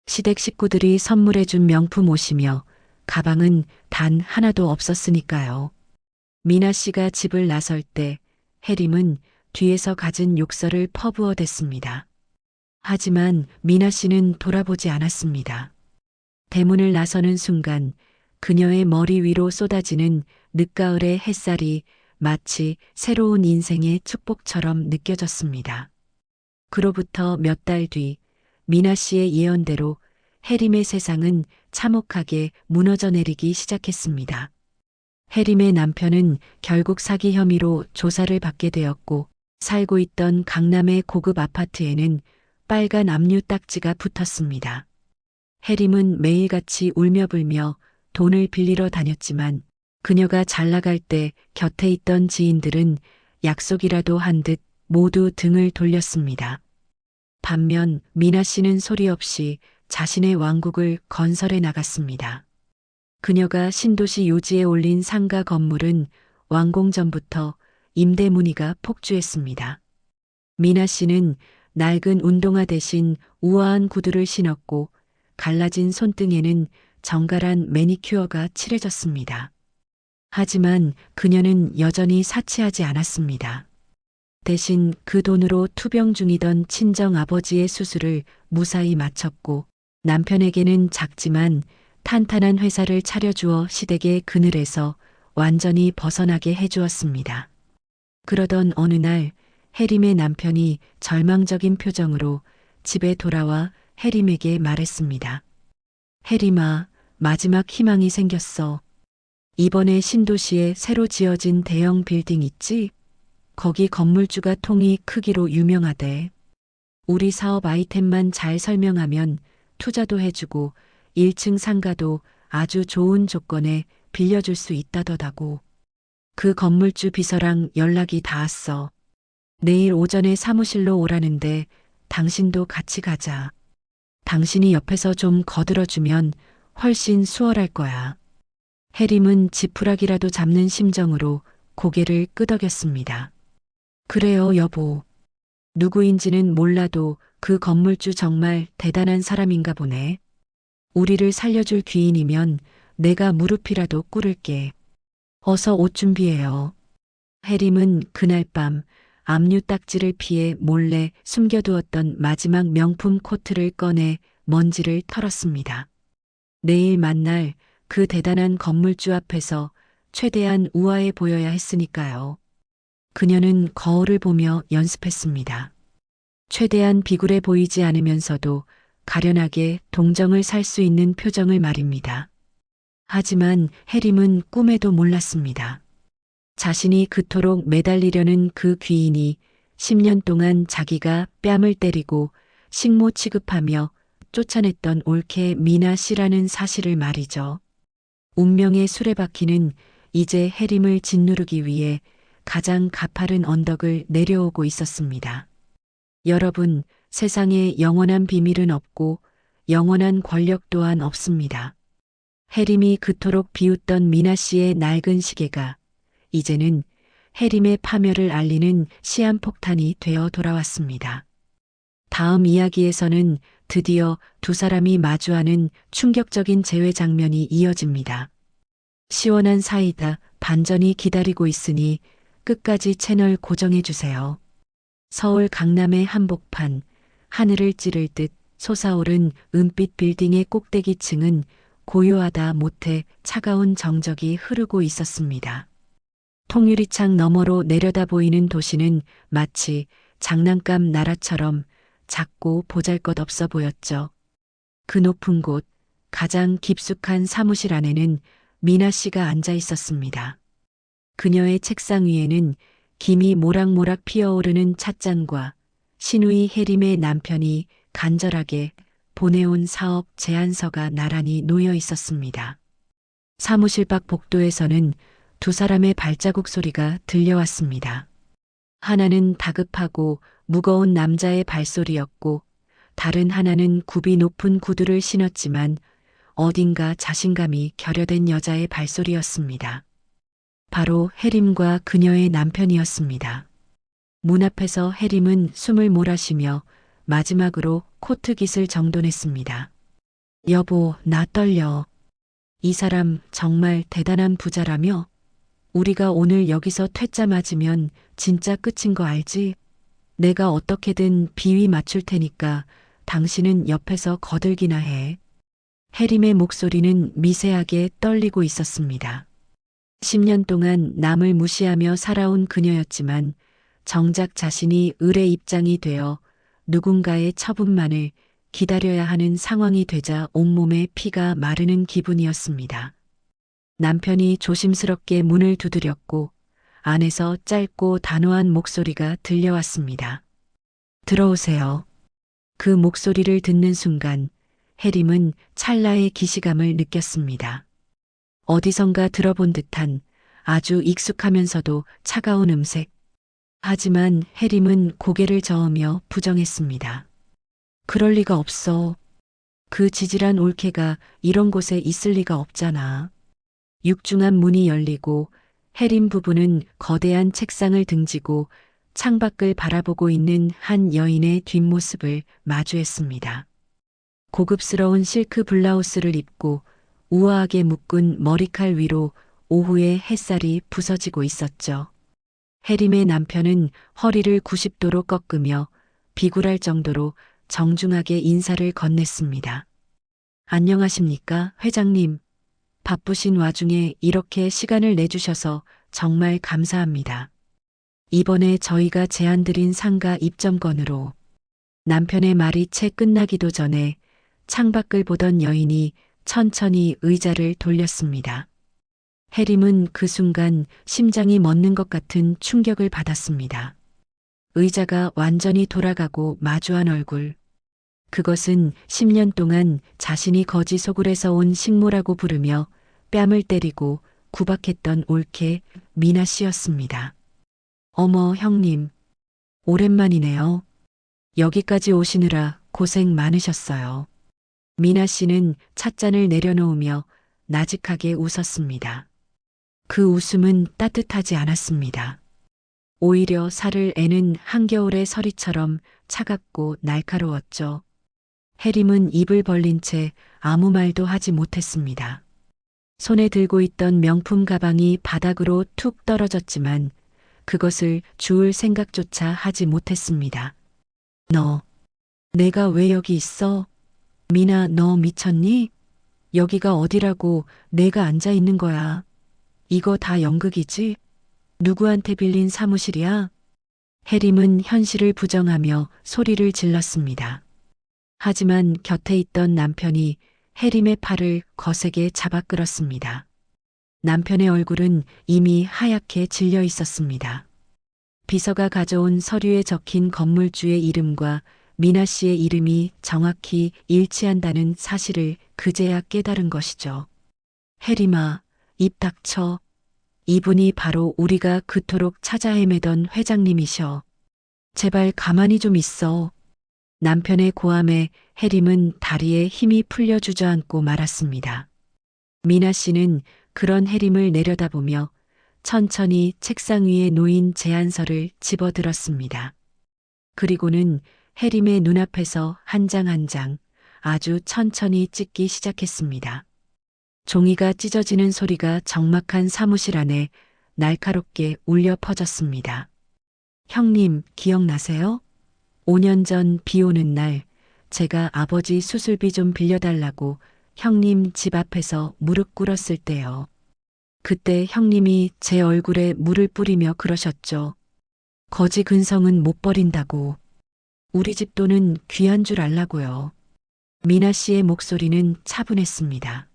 S1: 시댁 식구들이 선물해준 명품 옷이며 가방은 단 하나도 없었으니까요. 미나 씨가 집을 나설 때 해림은 뒤에서 갖은 욕설을 퍼부어 댔습니다. 하지만 미나 씨는 돌아보지 않았습니다. 대문을 나서는 순간 그녀의 머리 위로 쏟아지는 늦가을의 햇살이 마치 새로운 인생의 축복처럼 느껴졌습니다. 그로부터 몇 달 뒤 미나 씨의 예언대로 해림의 세상은 참혹하게 무너져 내리기 시작했습니다. 해림의 남편은 결국 사기 혐의로 조사를 받게 되었고 살고 있던 강남의 고급 아파트에는 빨간 압류 딱지가 붙었습니다. 해림은 매일같이 울며불며 돈을 빌리러 다녔지만 그녀가 잘 나갈 때 곁에 있던 지인들은 약속이라도 한 듯 모두 등을 돌렸습니다. 반면 미나 씨는 소리 없이 자신의 왕국을 건설해 나갔습니다. 그녀가 신도시 요지에 올린 상가 건물은 완공 전부터 임대 문의가 폭주했습니다. 미나 씨는 낡은 운동화 대신 우아한 구두를 신었고 갈라진 손등에는 정갈한 매니큐어가 칠해졌습니다. 하지만 그녀는 여전히 사치하지 않았습니다. 대신 그 돈으로 투병 중이던 친정 아버지의 수술을 무사히 마쳤고 남편에게는 작지만 탄탄한 회사를 차려주어 시댁의 그늘에서 완전히 벗어나게 해주었습니다. 그러던 어느 날 해림의 남편이 절망적인 표정으로 집에 돌아와 해림에게 말했습니다. 해림아, 마지막 희망이 생겼어. 이번에 신도시에 새로 지어진 대형 빌딩 있지? 거기 건물주가 통이 크기로 유명하대. 우리 사업 아이템만 잘 설명하면 투자도 해주고 1층 상가도 아주 좋은 조건에 빌려줄 수 있다더라고. 그 건물주 비서랑 연락이 닿았어. 내일 오전에 사무실로 오라는데 당신도 같이 가자. 당신이 옆에서 좀 거들어주면 훨씬 수월할 거야. 해림은 지푸라기라도 잡는 심정으로 고개를 끄덕였습니다. 그래요, 여보. 누구인지는 몰라도 그 건물주 정말 대단한 사람인가 보네. 우리를 살려줄 귀인이면 내가 무릎이라도 꿇을게. 어서 옷 준비해요. 해림은 그날 밤 압류 딱지를 피해 몰래 숨겨두었던 마지막 명품 코트를 꺼내 먼지를 털었습니다. 내일 만날 그 대단한 건물주 앞에서 최대한 우아해 보여야 했으니까요. 그녀는 거울을 보며 연습했습니다. 최대한 비굴해 보이지 않으면서도 가련하게 동정을 살 수 있는 표정을 말입니다. 하지만 해림은 꿈에도 몰랐습니다. 자신이 그토록 매달리려는 그 귀인이 10년 동안 자기가 뺨을 때리고 식모 취급하며 쫓아냈던 올케 미나 씨라는 사실을 말이죠. 운명의 수레바퀴는 이제 해림을 짓누르기 위해 가장 가파른 언덕을 내려오고 있었습니다. 여러분, 세상에 영원한 비밀은 없고 영원한 권력 또한 없습니다. 해림이 그토록 비웃던 미나 씨의 낡은 시계가 이제는 해림의 파멸을 알리는 시한폭탄이 되어 돌아왔습니다. 다음 이야기에서는 드디어 두 사람이 마주하는 충격적인 재회 장면이 이어집니다. 시원한 사이다 반전이 기다리고 있으니 끝까지 채널 고정해주세요. 서울 강남의 한복판, 하늘을 찌를 듯 솟아오른 은빛 빌딩의 꼭대기층은 고요하다 못해 차가운 정적이 흐르고 있었습니다. 통유리창 너머로 내려다 보이는 도시는 마치 장난감 나라처럼 작고 보잘것없어 보였죠. 그 높은 곳, 가장 깊숙한 사무실 안에는 미나 씨가 앉아 있었습니다. 그녀의 책상 위에는 김이 모락모락 피어오르는 찻잔과 신우이 해림의 남편이 간절하게 보내온 사업 제안서가 나란히 놓여 있었습니다. 사무실 밖 복도에서는 두 사람의 발자국 소리가 들려왔습니다. 하나는 다급하고 무거운 남자의 발소리였고 다른 하나는 굽이 높은 구두를 신었지만 어딘가 자신감이 결여된 여자의 발소리였습니다. 바로 해림과 그녀의 남편이었습니다. 문 앞에서 해림은 숨을 몰아쉬며 마지막으로 코트 깃을 정돈했습니다. 여보, 나 떨려. 이 사람 정말 대단한 부자라며? 우리가 오늘 여기서 퇴짜 맞으면 진짜 끝인 거 알지? 내가 어떻게든 비위 맞출 테니까 당신은 옆에서 거들기나 해. 해림의 목소리는 미세하게 떨리고 있었습니다. 10년 동안 남을 무시하며 살아온 그녀였지만 정작 자신이 을의 입장이 되어 누군가의 처분만을 기다려야 하는 상황이 되자 온몸에 피가 마르는 기분이었습니다. 남편이 조심스럽게 문을 두드렸고 안에서 짧고 단호한 목소리가 들려왔습니다. 들어오세요. 그 목소리를 듣는 순간 해림은 찰나의 기시감을 느꼈습니다. 어디선가 들어본 듯한 아주 익숙하면서도 차가운 음색. 하지만 해림은 고개를 저으며 부정했습니다. 그럴 리가 없어. 그 지질한 올케가 이런 곳에 있을 리가 없잖아. 육중한 문이 열리고 해림 부부는 거대한 책상을 등지고 창밖을 바라보고 있는 한 여인의 뒷모습을 마주했습니다. 고급스러운 실크 블라우스를 입고 우아하게 묶은 머리칼 위로 오후의 햇살이 부서지고 있었죠. 해림의 남편은 허리를 90도로 꺾으며 비굴할 정도로 정중하게 인사를 건넸습니다. 안녕하십니까, 회장님. 바쁘신 와중에 이렇게 시간을 내주셔서 정말 감사합니다. 이번에 저희가 제안드린 상가 입점권으로. 남편의 말이 채 끝나기도 전에 창밖을 보던 여인이 천천히 의자를 돌렸습니다. 해림은 그 순간 심장이 멎는 것 같은 충격을 받았습니다. 의자가 완전히 돌아가고 마주한 얼굴. 그것은 10년 동안 자신이 거지 소굴에서 온 식모라고 부르며 뺨을 때리고 구박했던 올케 미나 씨였습니다. 어머, 형님. 오랜만이네요. 여기까지 오시느라 고생 많으셨어요. 미나 씨는 찻잔을 내려놓으며 나직하게 웃었습니다. 그 웃음은 따뜻하지 않았습니다. 오히려 살을 애는 한겨울의 서리처럼 차갑고 날카로웠죠. 해림은 입을 벌린 채 아무 말도 하지 못했습니다. 손에 들고 있던 명품 가방이 바닥으로 툭 떨어졌지만 그것을 주울 생각조차 하지 못했습니다. 너, 내가 왜 여기 있어? 미나, 너 미쳤니? 여기가 어디라고 내가 앉아 있는 거야. 이거 다 연극이지? 누구한테 빌린 사무실이야? 해림은 현실을 부정하며 소리를 질렀습니다. 하지만 곁에 있던 남편이 해림의 팔을 거세게 잡아 끌었습니다. 남편의 얼굴은 이미 하얗게 질려 있었습니다. 비서가 가져온 서류에 적힌 건물주의 이름과 미나 씨의 이름이 정확히 일치한다는 사실을 그제야 깨달은 것이죠. 해림아, 입 닥쳐. 이분이 바로 우리가 그토록 찾아 헤매던 회장님이셔. 제발 가만히 좀 있어. 남편의 고함에 해림은 다리에 힘이 풀려 주저앉고 말았습니다. 미나 씨는 그런 해림을 내려다보며 천천히 책상 위에 놓인 제안서를 집어들었습니다. 그리고는 해림의 눈앞에서 한 장 한 장 아주 천천히 찍기 시작했습니다. 종이가 찢어지는 소리가 적막한 사무실 안에 날카롭게 울려 퍼졌습니다. 형님, 기억나세요? 5년 전 비 오는 날 제가 아버지 수술비 좀 빌려달라고 형님 집 앞에서 무릎 꿇었을 때요. 그때 형님이 제 얼굴에 물을 뿌리며 그러셨죠. 거지 근성은 못 버린다고. 우리 집 돈은 귀한 줄 알라고요. 미나 씨의 목소리는 차분했습니다.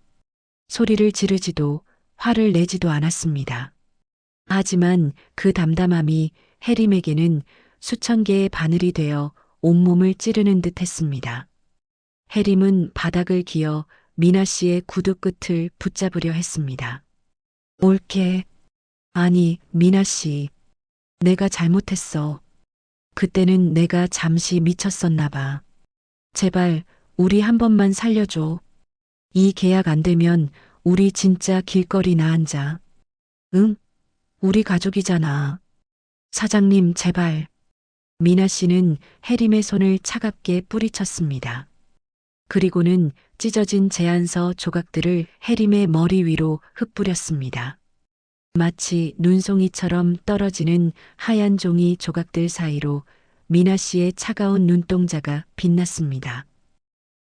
S1: 소리를 지르지도 화를 내지도 않았습니다. 하지만 그 담담함이 해림에게는 수천 개의 바늘이 되어 온몸을 찌르는 듯 했습니다. 해림은 바닥을 기어 미나 씨의 구두 끝을 붙잡으려 했습니다. 올케. 아니, 미나 씨. 내가 잘못했어. 그때는 내가 잠시 미쳤었나 봐. 제발 우리 한 번만 살려줘. 이 계약 안 되면 우리 진짜 길거리 나앉아. 응? 우리 가족이잖아. 사장님, 제발. 미나 씨는 해림의 손을 차갑게 뿌리쳤습니다. 그리고는 찢어진 제안서 조각들을 해림의 머리 위로 흩뿌렸습니다. 마치 눈송이처럼 떨어지는 하얀 종이 조각들 사이로 미나 씨의 차가운 눈동자가 빛났습니다.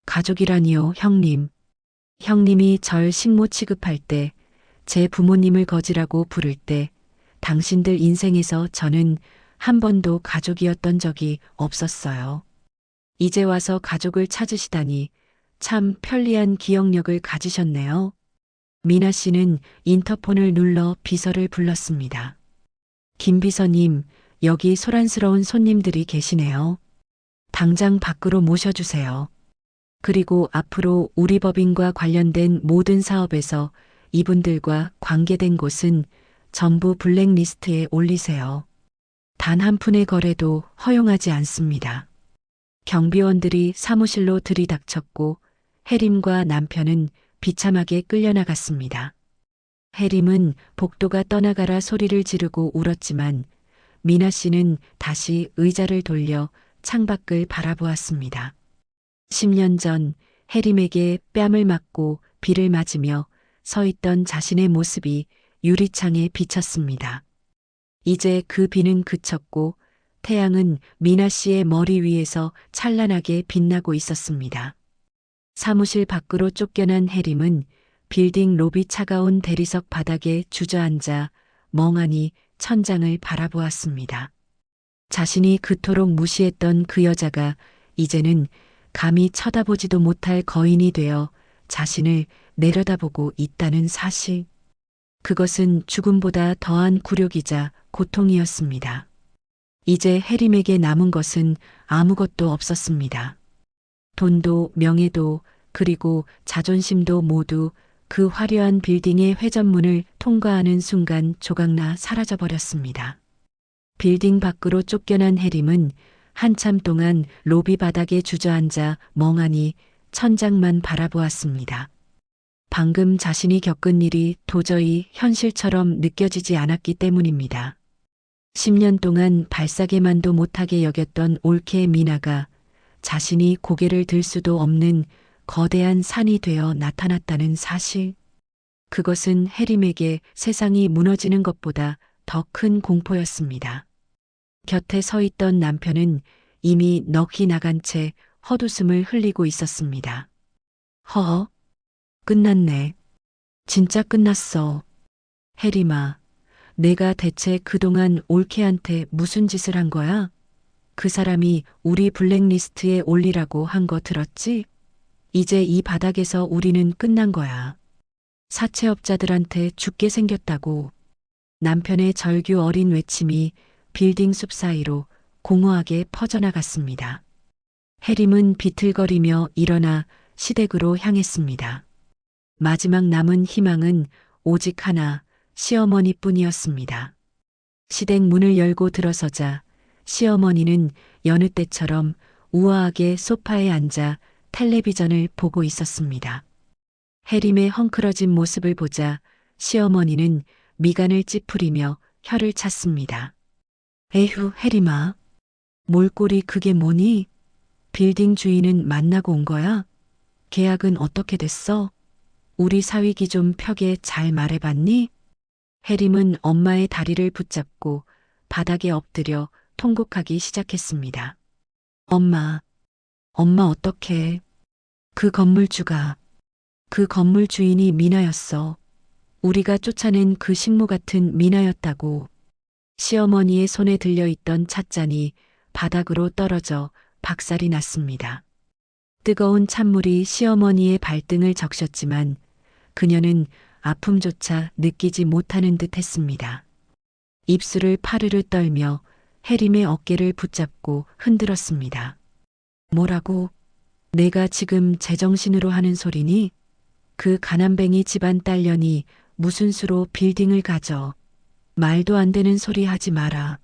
S1: 가족이라니요, 형님. 형님이 절 식모 취급할 때, 제 부모님을 거지라고 부를 때, 당신들 인생에서 저는 한 번도 가족이었던 적이 없었어요. 이제 와서 가족을 찾으시다니 참 편리한 기억력을 가지셨네요. 미나 씨는 인터폰을 눌러 비서를 불렀습니다. 김 비서님, 여기 소란스러운 손님들이 계시네요. 당장 밖으로 모셔주세요. 그리고 앞으로 우리 법인과 관련된 모든 사업에서 이분들과 관계된 곳은 전부 블랙리스트에 올리세요. 단 한 푼의 거래도 허용하지 않습니다. 경비원들이 사무실로 들이닥쳤고 해림과 남편은 비참하게 끌려나갔습니다. 해림은 복도가 떠나가라 소리를 지르고 울었지만 미나 씨는 다시 의자를 돌려 창밖을 바라보았습니다. 10년 전 해림에게 뺨을 맞고 비를 맞으며 서 있던 자신의 모습이 유리창에 비쳤습니다. 이제 그 비는 그쳤고 태양은 미나 씨의 머리 위에서 찬란하게 빛나고 있었습니다. 사무실 밖으로 쫓겨난 해림은 빌딩 로비 차가운 대리석 바닥에 주저앉아 멍하니 천장을 바라보았습니다. 자신이 그토록 무시했던 그 여자가 이제는 감히 쳐다보지도 못할 거인이 되어 자신을 내려다보고 있다는 사실. 그것은 죽음보다 더한 굴욕이자 고통이었습니다. 이제 해림에게 남은 것은 아무것도 없었습니다. 돈도 명예도 그리고 자존심도 모두 그 화려한 빌딩의 회전문을 통과하는 순간 조각나 사라져버렸습니다. 빌딩 밖으로 쫓겨난 해림은 한참 동안 로비 바닥에 주저앉아 멍하니 천장만 바라보았습니다. 방금 자신이 겪은 일이 도저히 현실처럼 느껴지지 않았기 때문입니다. 10년 동안 발사계만도 못하게 여겼던 올케 미나가 자신이 고개를 들 수도 없는 거대한 산이 되어 나타났다는 사실. 그것은 해림에게 세상이 무너지는 것보다 더 큰 공포였습니다. 곁에 서 있던 남편은 이미 넋이 나간 채 헛웃음을 흘리고 있었습니다. 허, 끝났네. 진짜 끝났어. 해림아, 내가 대체 그동안 올케한테 무슨 짓을 한 거야? 그 사람이 우리 블랙리스트에 올리라고 한 거 들었지? 이제 이 바닥에서 우리는 끝난 거야. 사채업자들한테 죽게 생겼다고. 남편의 절규 어린 외침이 빌딩 숲 사이로 공허하게 퍼져나갔습니다. 해림은 비틀거리며 일어나 시댁으로 향했습니다. 마지막 남은 희망은 오직 하나, 시어머니뿐이었습니다. 시댁 문을 열고 들어서자 시어머니는 여느 때처럼 우아하게 소파에 앉아 텔레비전을 보고 있었습니다. 해림의 헝클어진 모습을 보자 시어머니는 미간을 찌푸리며 혀를 찼습니다. 에휴, 해림아. 몰골이 그게 뭐니? 빌딩 주인은 만나고 온 거야? 계약은 어떻게 됐어? 우리 사위기 좀 펴게 잘 말해봤니? 해림은 엄마의 다리를 붙잡고 바닥에 엎드려 통곡하기 시작했습니다. 엄마 어떡해. 그 건물주가, 그 건물 주인이 미나였어. 우리가 쫓아낸 그 식모 같은 미나였다고. 시어머니의 손에 들려있던 찻잔이 바닥으로 떨어져 박살이 났습니다. 뜨거운 찬물이 시어머니의 발등을 적셨지만 그녀는 아픔조차 느끼지 못하는 듯 했습니다. 입술을 파르르 떨며 해림의 어깨를 붙잡고 흔들었습니다. 뭐라고? 내가 지금 제정신으로 하는 소리니? 그 가난뱅이 집안 딸년이 무슨 수로 빌딩을 가져. 말도 안 되는 소리 하지 마라.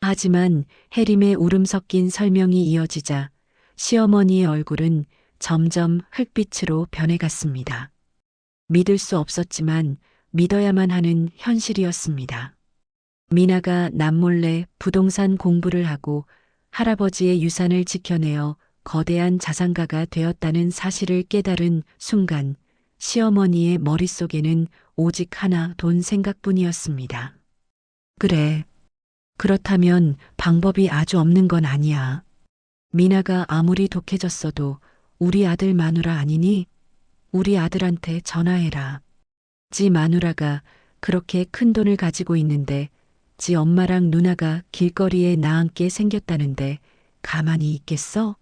S1: 하지만 해림의 울음 섞인 설명이 이어지자 시어머니의 얼굴은 점점 흙빛으로 변해갔습니다. 믿을 수 없었지만 믿어야만 하는 현실이었습니다. 미나가 남몰래 부동산 공부를 하고 할아버지의 유산을 지켜내어 거대한 자산가가 되었다는 사실을 깨달은 순간 시어머니의 머릿속에는 오직 하나 돈 생각뿐이었습니다. 그래. 그렇다면 방법이 아주 없는 건 아니야. 미나가 아무리 독해졌어도 우리 아들 마누라 아니니? 우리 아들한테 전화해라. 지 마누라가 그렇게 큰 돈을 가지고 있는데 지 엄마랑 누나가 길거리에 나앉게 생겼다는데 가만히 있겠어?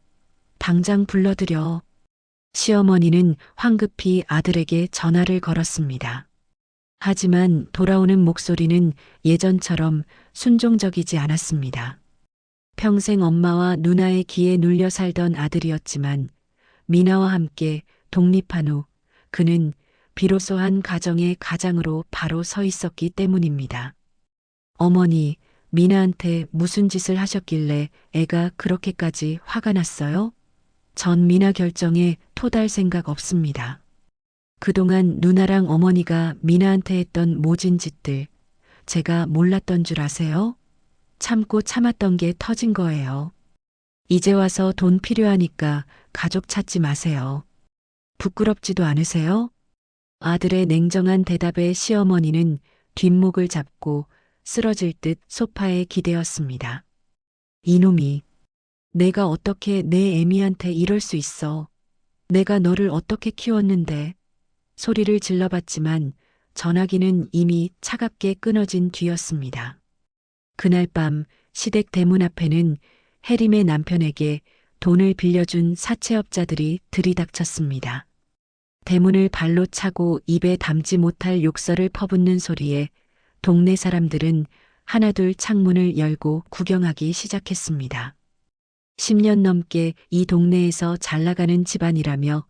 S1: 당장 불러들여. 시어머니는 황급히 아들에게 전화를 걸었습니다. 하지만 돌아오는 목소리는 예전처럼 순종적이지 않았습니다. 평생 엄마와 누나의 기에 눌려 살던 아들이었지만 미나와 함께 독립한 후 그는 비로소 한 가정의 가장으로 바로 서 있었기 때문입니다. 어머니, 미나한테 무슨 짓을 하셨길래 애가 그렇게까지 화가 났어요? 전 미나 결정에 토달 생각 없습니다. 그동안 누나랑 어머니가 미나한테 했던 모진 짓들, 제가 몰랐던 줄 아세요? 참고 참았던 게 터진 거예요. 이제 와서 돈 필요하니까 가족 찾지 마세요. 부끄럽지도 않으세요? 아들의 냉정한 대답에 시어머니는 뒷목을 잡고 쓰러질 듯 소파에 기대었습니다. 이놈이, 내가 어떻게 내 애미한테 이럴 수 있어. 내가 너를 어떻게 키웠는데. 소리를 질러봤지만 전화기는 이미 차갑게 끊어진 뒤였습니다. 그날 밤 시댁 대문 앞에는 해림의 남편에게 돈을 빌려준 사채업자들이 들이닥쳤습니다. 대문을 발로 차고 입에 담지 못할 욕설을 퍼붓는 소리에 동네 사람들은 하나둘 창문을 열고 구경하기 시작했습니다. 10년 넘게 이 동네에서 잘 나가는 집안이라며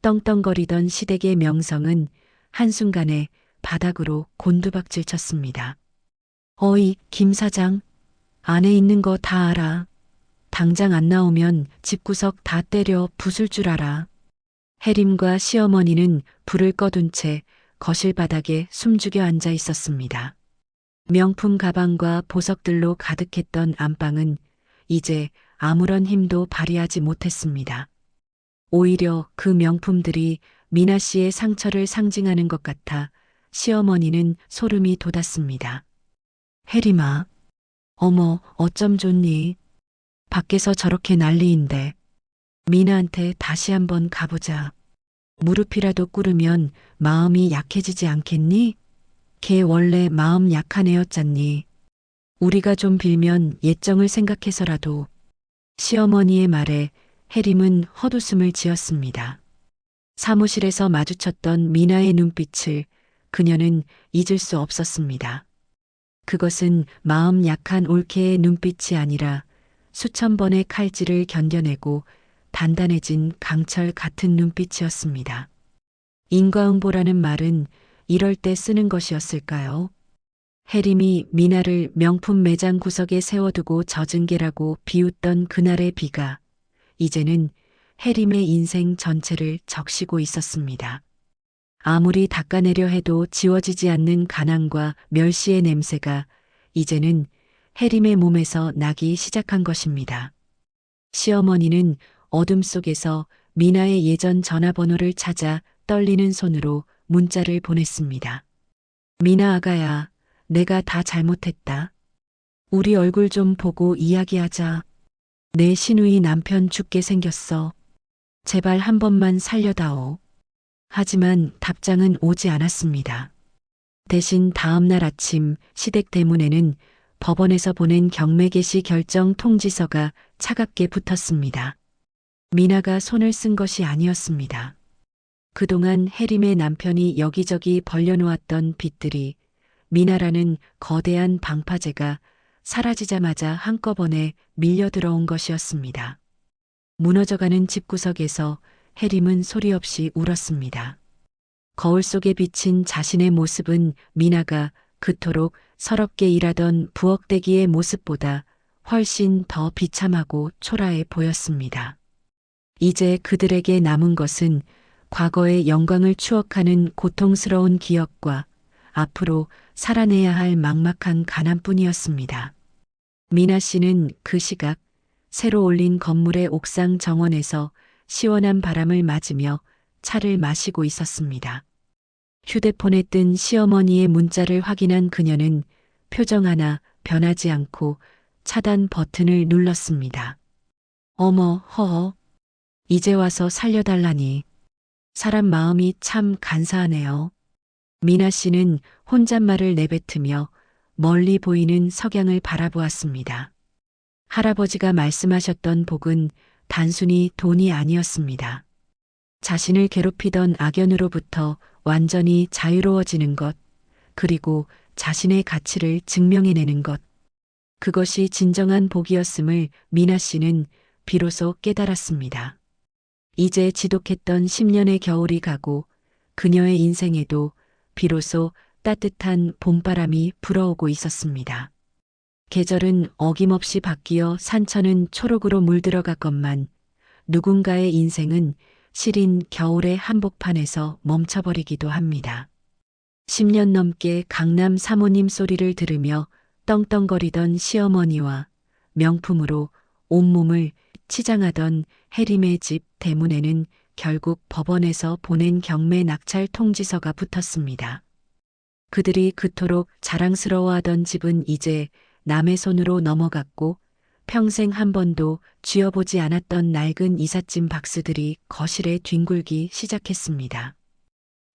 S1: 떵떵거리던 시댁의 명성은 한순간에 바닥으로 곤두박질 쳤습니다. 어이, 김 사장. 안에 있는 거 다 알아. 당장 안 나오면 집구석 다 때려 부술 줄 알아. 해림과 시어머니는 불을 꺼둔 채 거실 바닥에 숨죽여 앉아 있었습니다. 명품 가방과 보석들로 가득했던 안방은 이제 아무런 힘도 발휘하지 못했습니다. 오히려 그 명품들이 미나 씨의 상처를 상징하는 것 같아 시어머니는 소름이 돋았습니다. 혜림아, 어머, 어쩜 좋니? 밖에서 저렇게 난리인데. 미나한테 다시 한번 가보자. 무릎이라도 꿇으면 마음이 약해지지 않겠니? 걔 원래 마음 약한 애였잖니. 우리가 좀 빌면 예정을 생각해서라도. 시어머니의 말에 해림은 헛웃음을 지었습니다. 사무실에서 마주쳤던 미나의 눈빛을 그녀는 잊을 수 없었습니다. 그것은 마음 약한 올케의 눈빛이 아니라 수천 번의 칼질을 견뎌내고 단단해진 강철 같은 눈빛이었습니다. 인과응보라는 말은 이럴 때 쓰는 것이었을까요? 해림이 미나를 명품 매장 구석에 세워두고 젖은 개라고 비웃던 그날의 비가 이제는 해림의 인생 전체를 적시고 있었습니다. 아무리 닦아내려 해도 지워지지 않는 가난과 멸시의 냄새가 이제는 해림의 몸에서 나기 시작한 것입니다. 시어머니는 어둠 속에서 미나의 예전 전화번호를 찾아 떨리는 손으로 문자를 보냈습니다. 미나 아가야, 내가 다 잘못했다. 우리 얼굴 좀 보고 이야기하자. 내 시누이 남편 죽게 생겼어. 제발 한 번만 살려다오. 하지만 답장은 오지 않았습니다. 대신 다음 날 아침 시댁 대문에는 법원에서 보낸 경매 개시 결정 통지서가 차갑게 붙었습니다. 미나가 손을 쓴 것이 아니었습니다. 그동안 해림의 남편이 여기저기 벌려놓았던 빚들이 미나라는 거대한 방파제가 사라지자마자 한꺼번에 밀려 들어온 것이었습니다. 무너져가는 집구석에서 해림은 소리 없이 울었습니다. 거울 속에 비친 자신의 모습은 미나가 그토록 서럽게 일하던 부엌대기의 모습보다 훨씬 더 비참하고 초라해 보였습니다. 이제 그들에게 남은 것은 과거의 영광을 추억하는 고통스러운 기억과 앞으로 살아내야 할 막막한 가난뿐이었습니다. 미나 씨는 그 시각 새로 올린 건물의 옥상 정원에서 시원한 바람을 맞으며 차를 마시고 있었습니다. 휴대폰에 뜬 시어머니의 문자를 확인한 그녀는 표정 하나 변하지 않고 차단 버튼을 눌렀습니다. 어머, 허허. 이제 와서 살려달라니. 사람 마음이 참 간사하네요. 미나 씨는 혼잣말을 내뱉으며 멀리 보이는 석양을 바라보았습니다. 할아버지가 말씀하셨던 복은 단순히 돈이 아니었습니다. 자신을 괴롭히던 악연으로부터 완전히 자유로워지는 것, 그리고 자신의 가치를 증명해내는 것. 그것이 진정한 복이었음을 미나 씨는 비로소 깨달았습니다. 이제 지독했던 10년의 겨울이 가고 그녀의 인생에도 비로소 따뜻한 봄바람이 불어오고 있었습니다. 계절은 어김없이 바뀌어 산천은 초록으로 물들어갔건만 누군가의 인생은 시린 겨울의 한복판에서 멈춰버리기도 합니다. 10년 넘게 강남 사모님 소리를 들으며 떵떵거리던 시어머니와 명품으로 온몸을 치장하던 해림의 집 대문에는 결국 법원에서 보낸 경매 낙찰 통지서가 붙었습니다. 그들이 그토록 자랑스러워하던 집은 이제 남의 손으로 넘어갔고 평생 한 번도 쥐어보지 않았던 낡은 이삿짐 박스들이 거실에 뒹굴기 시작했습니다.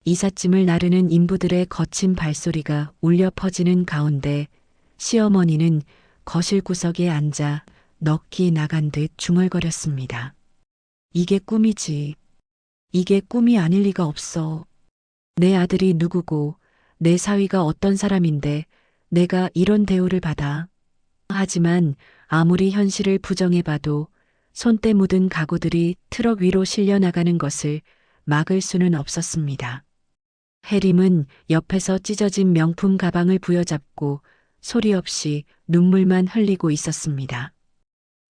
S1: 이삿짐을 나르는 인부들의 거친 발소리가 울려 퍼지는 가운데 시어머니는 거실 구석에 앉아 넋이 나간 듯 중얼거렸습니다. 이게 꿈이지. 이게 꿈이 아닐 리가 없어. 내 아들이 누구고 내 사위가 어떤 사람인데 내가 이런 대우를 받아. 하지만 아무리 현실을 부정해봐도 손때 묻은 가구들이 트럭 위로 실려 나가는 것을 막을 수는 없었습니다. 해림은 옆에서 찢어진 명품 가방을 부여잡고 소리 없이 눈물만 흘리고 있었습니다.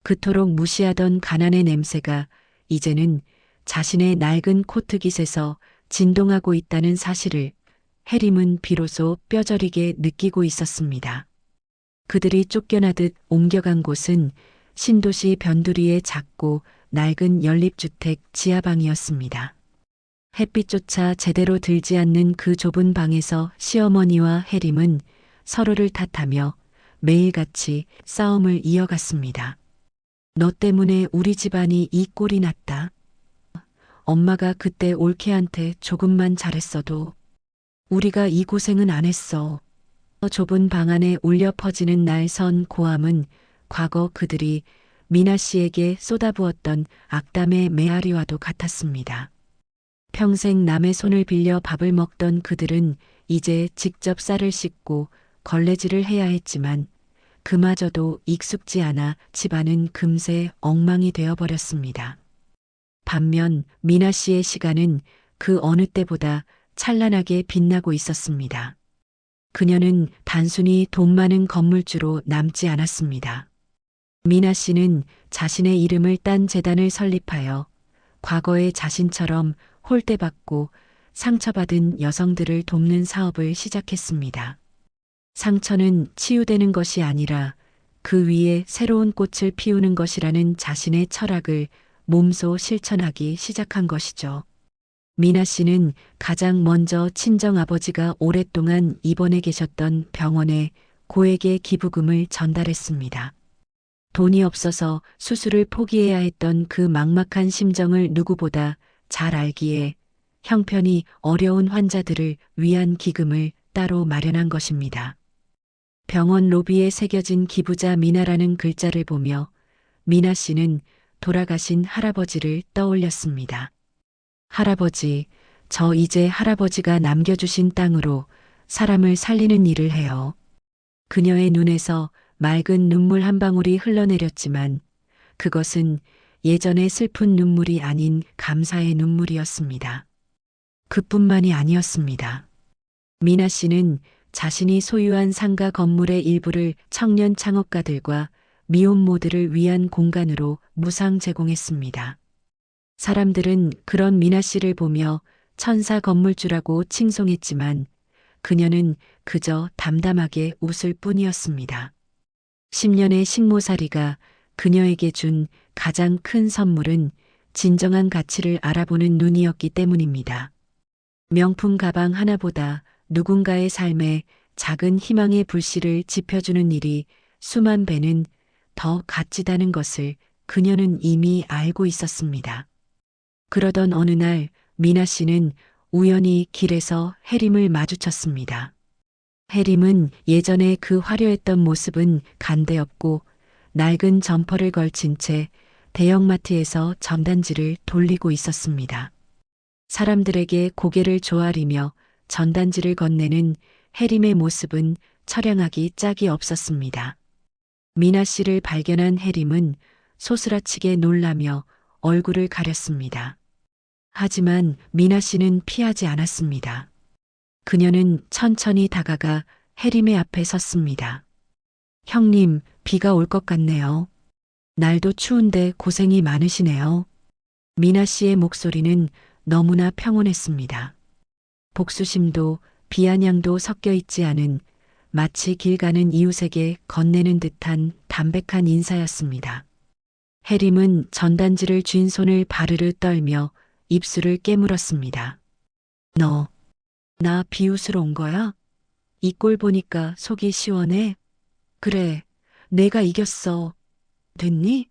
S1: 그토록 무시하던 가난의 냄새가 이제는 자신의 낡은 코트깃에서 진동하고 있다는 사실을 해림은 비로소 뼈저리게 느끼고 있었습니다. 그들이 쫓겨나듯 옮겨간 곳은 신도시 변두리의 작고 낡은 연립주택 지하방이었습니다. 햇빛조차 제대로 들지 않는 그 좁은 방에서 시어머니와 해림은 서로를 탓하며 매일같이 싸움을 이어갔습니다. 너 때문에 우리 집안이 이 꼴이 났다. 엄마가 그때 올케한테 조금만 잘했어도 우리가 이 고생은 안 했어. 좁은 방 안에 울려 퍼지는 날선 고함은 과거 그들이 미나 씨에게 쏟아부었던 악담의 메아리와도 같았습니다. 평생 남의 손을 빌려 밥을 먹던 그들은 이제 직접 쌀을 씻고 걸레질을 해야 했지만 그마저도 익숙지 않아 집안은 금세 엉망이 되어버렸습니다. 반면 미나 씨의 시간은 그 어느 때보다 찬란하게 빛나고 있었습니다. 그녀는 단순히 돈 많은 건물주로 남지 않았습니다. 미나 씨는 자신의 이름을 딴 재단을 설립하여 과거의 자신처럼 홀대받고 상처받은 여성들을 돕는 사업을 시작했습니다. 상처는 치유되는 것이 아니라 그 위에 새로운 꽃을 피우는 것이라는 자신의 철학을 몸소 실천하기 시작한 것이죠. 미나 씨는 가장 먼저 친정아버지가 오랫동안 입원해 계셨던 병원에 고액의 기부금을 전달했습니다. 돈이 없어서 수술을 포기해야 했던 그 막막한 심정을 누구보다 잘 알기에 형편이 어려운 환자들을 위한 기금을 따로 마련한 것입니다. 병원 로비에 새겨진 기부자 미나라는 글자를 보며 미나 씨는 돌아가신 할아버지를 떠올렸습니다. 할아버지, 저 이제 할아버지가 남겨주신 땅으로 사람을 살리는 일을 해요. 그녀의 눈에서 맑은 눈물 한 방울이 흘러내렸지만 그것은 예전의 슬픈 눈물이 아닌 감사의 눈물이었습니다. 그뿐만이 아니었습니다. 미나 씨는 자신이 소유한 상가 건물의 일부를 청년 창업가들과 미혼모들을 위한 공간으로 무상 제공했습니다. 사람들은 그런 미나 씨를 보며 천사 건물주라고 칭송했지만 그녀는 그저 담담하게 웃을 뿐이었습니다. 10년의 식모살이가 그녀에게 준 가장 큰 선물은 진정한 가치를 알아보는 눈이었기 때문입니다. 명품 가방 하나보다 누군가의 삶에 작은 희망의 불씨를 지펴주는 일이 수만 배는 더 값지다는 것을 그녀는 이미 알고 있었습니다. 그러던 어느 날 미나 씨는 우연히 길에서 해림을 마주쳤습니다. 해림은 예전에 그 화려했던 모습은 간데없고 낡은 점퍼를 걸친 채 대형마트에서 전단지를 돌리고 있었습니다. 사람들에게 고개를 조아리며 전단지를 건네는 해림의 모습은 처량하기 짝이 없었습니다. 미나 씨를 발견한 해림은 소스라치게 놀라며 얼굴을 가렸습니다. 하지만 미나 씨는 피하지 않았습니다. 그녀는 천천히 다가가 해림의 앞에 섰습니다. 형님, 비가 올 것 같네요. 날도 추운데 고생이 많으시네요. 미나 씨의 목소리는 너무나 평온했습니다. 복수심도 비아냥도 섞여 있지 않은 마치 길 가는 이웃에게 건네는 듯한 담백한 인사였습니다. 해림은 전단지를 쥔 손을 바르르 떨며 입술을 깨물었습니다. 너, 나 비웃으러 온 거야? 이 꼴 보니까 속이 시원해? 그래, 내가 이겼어. 됐니?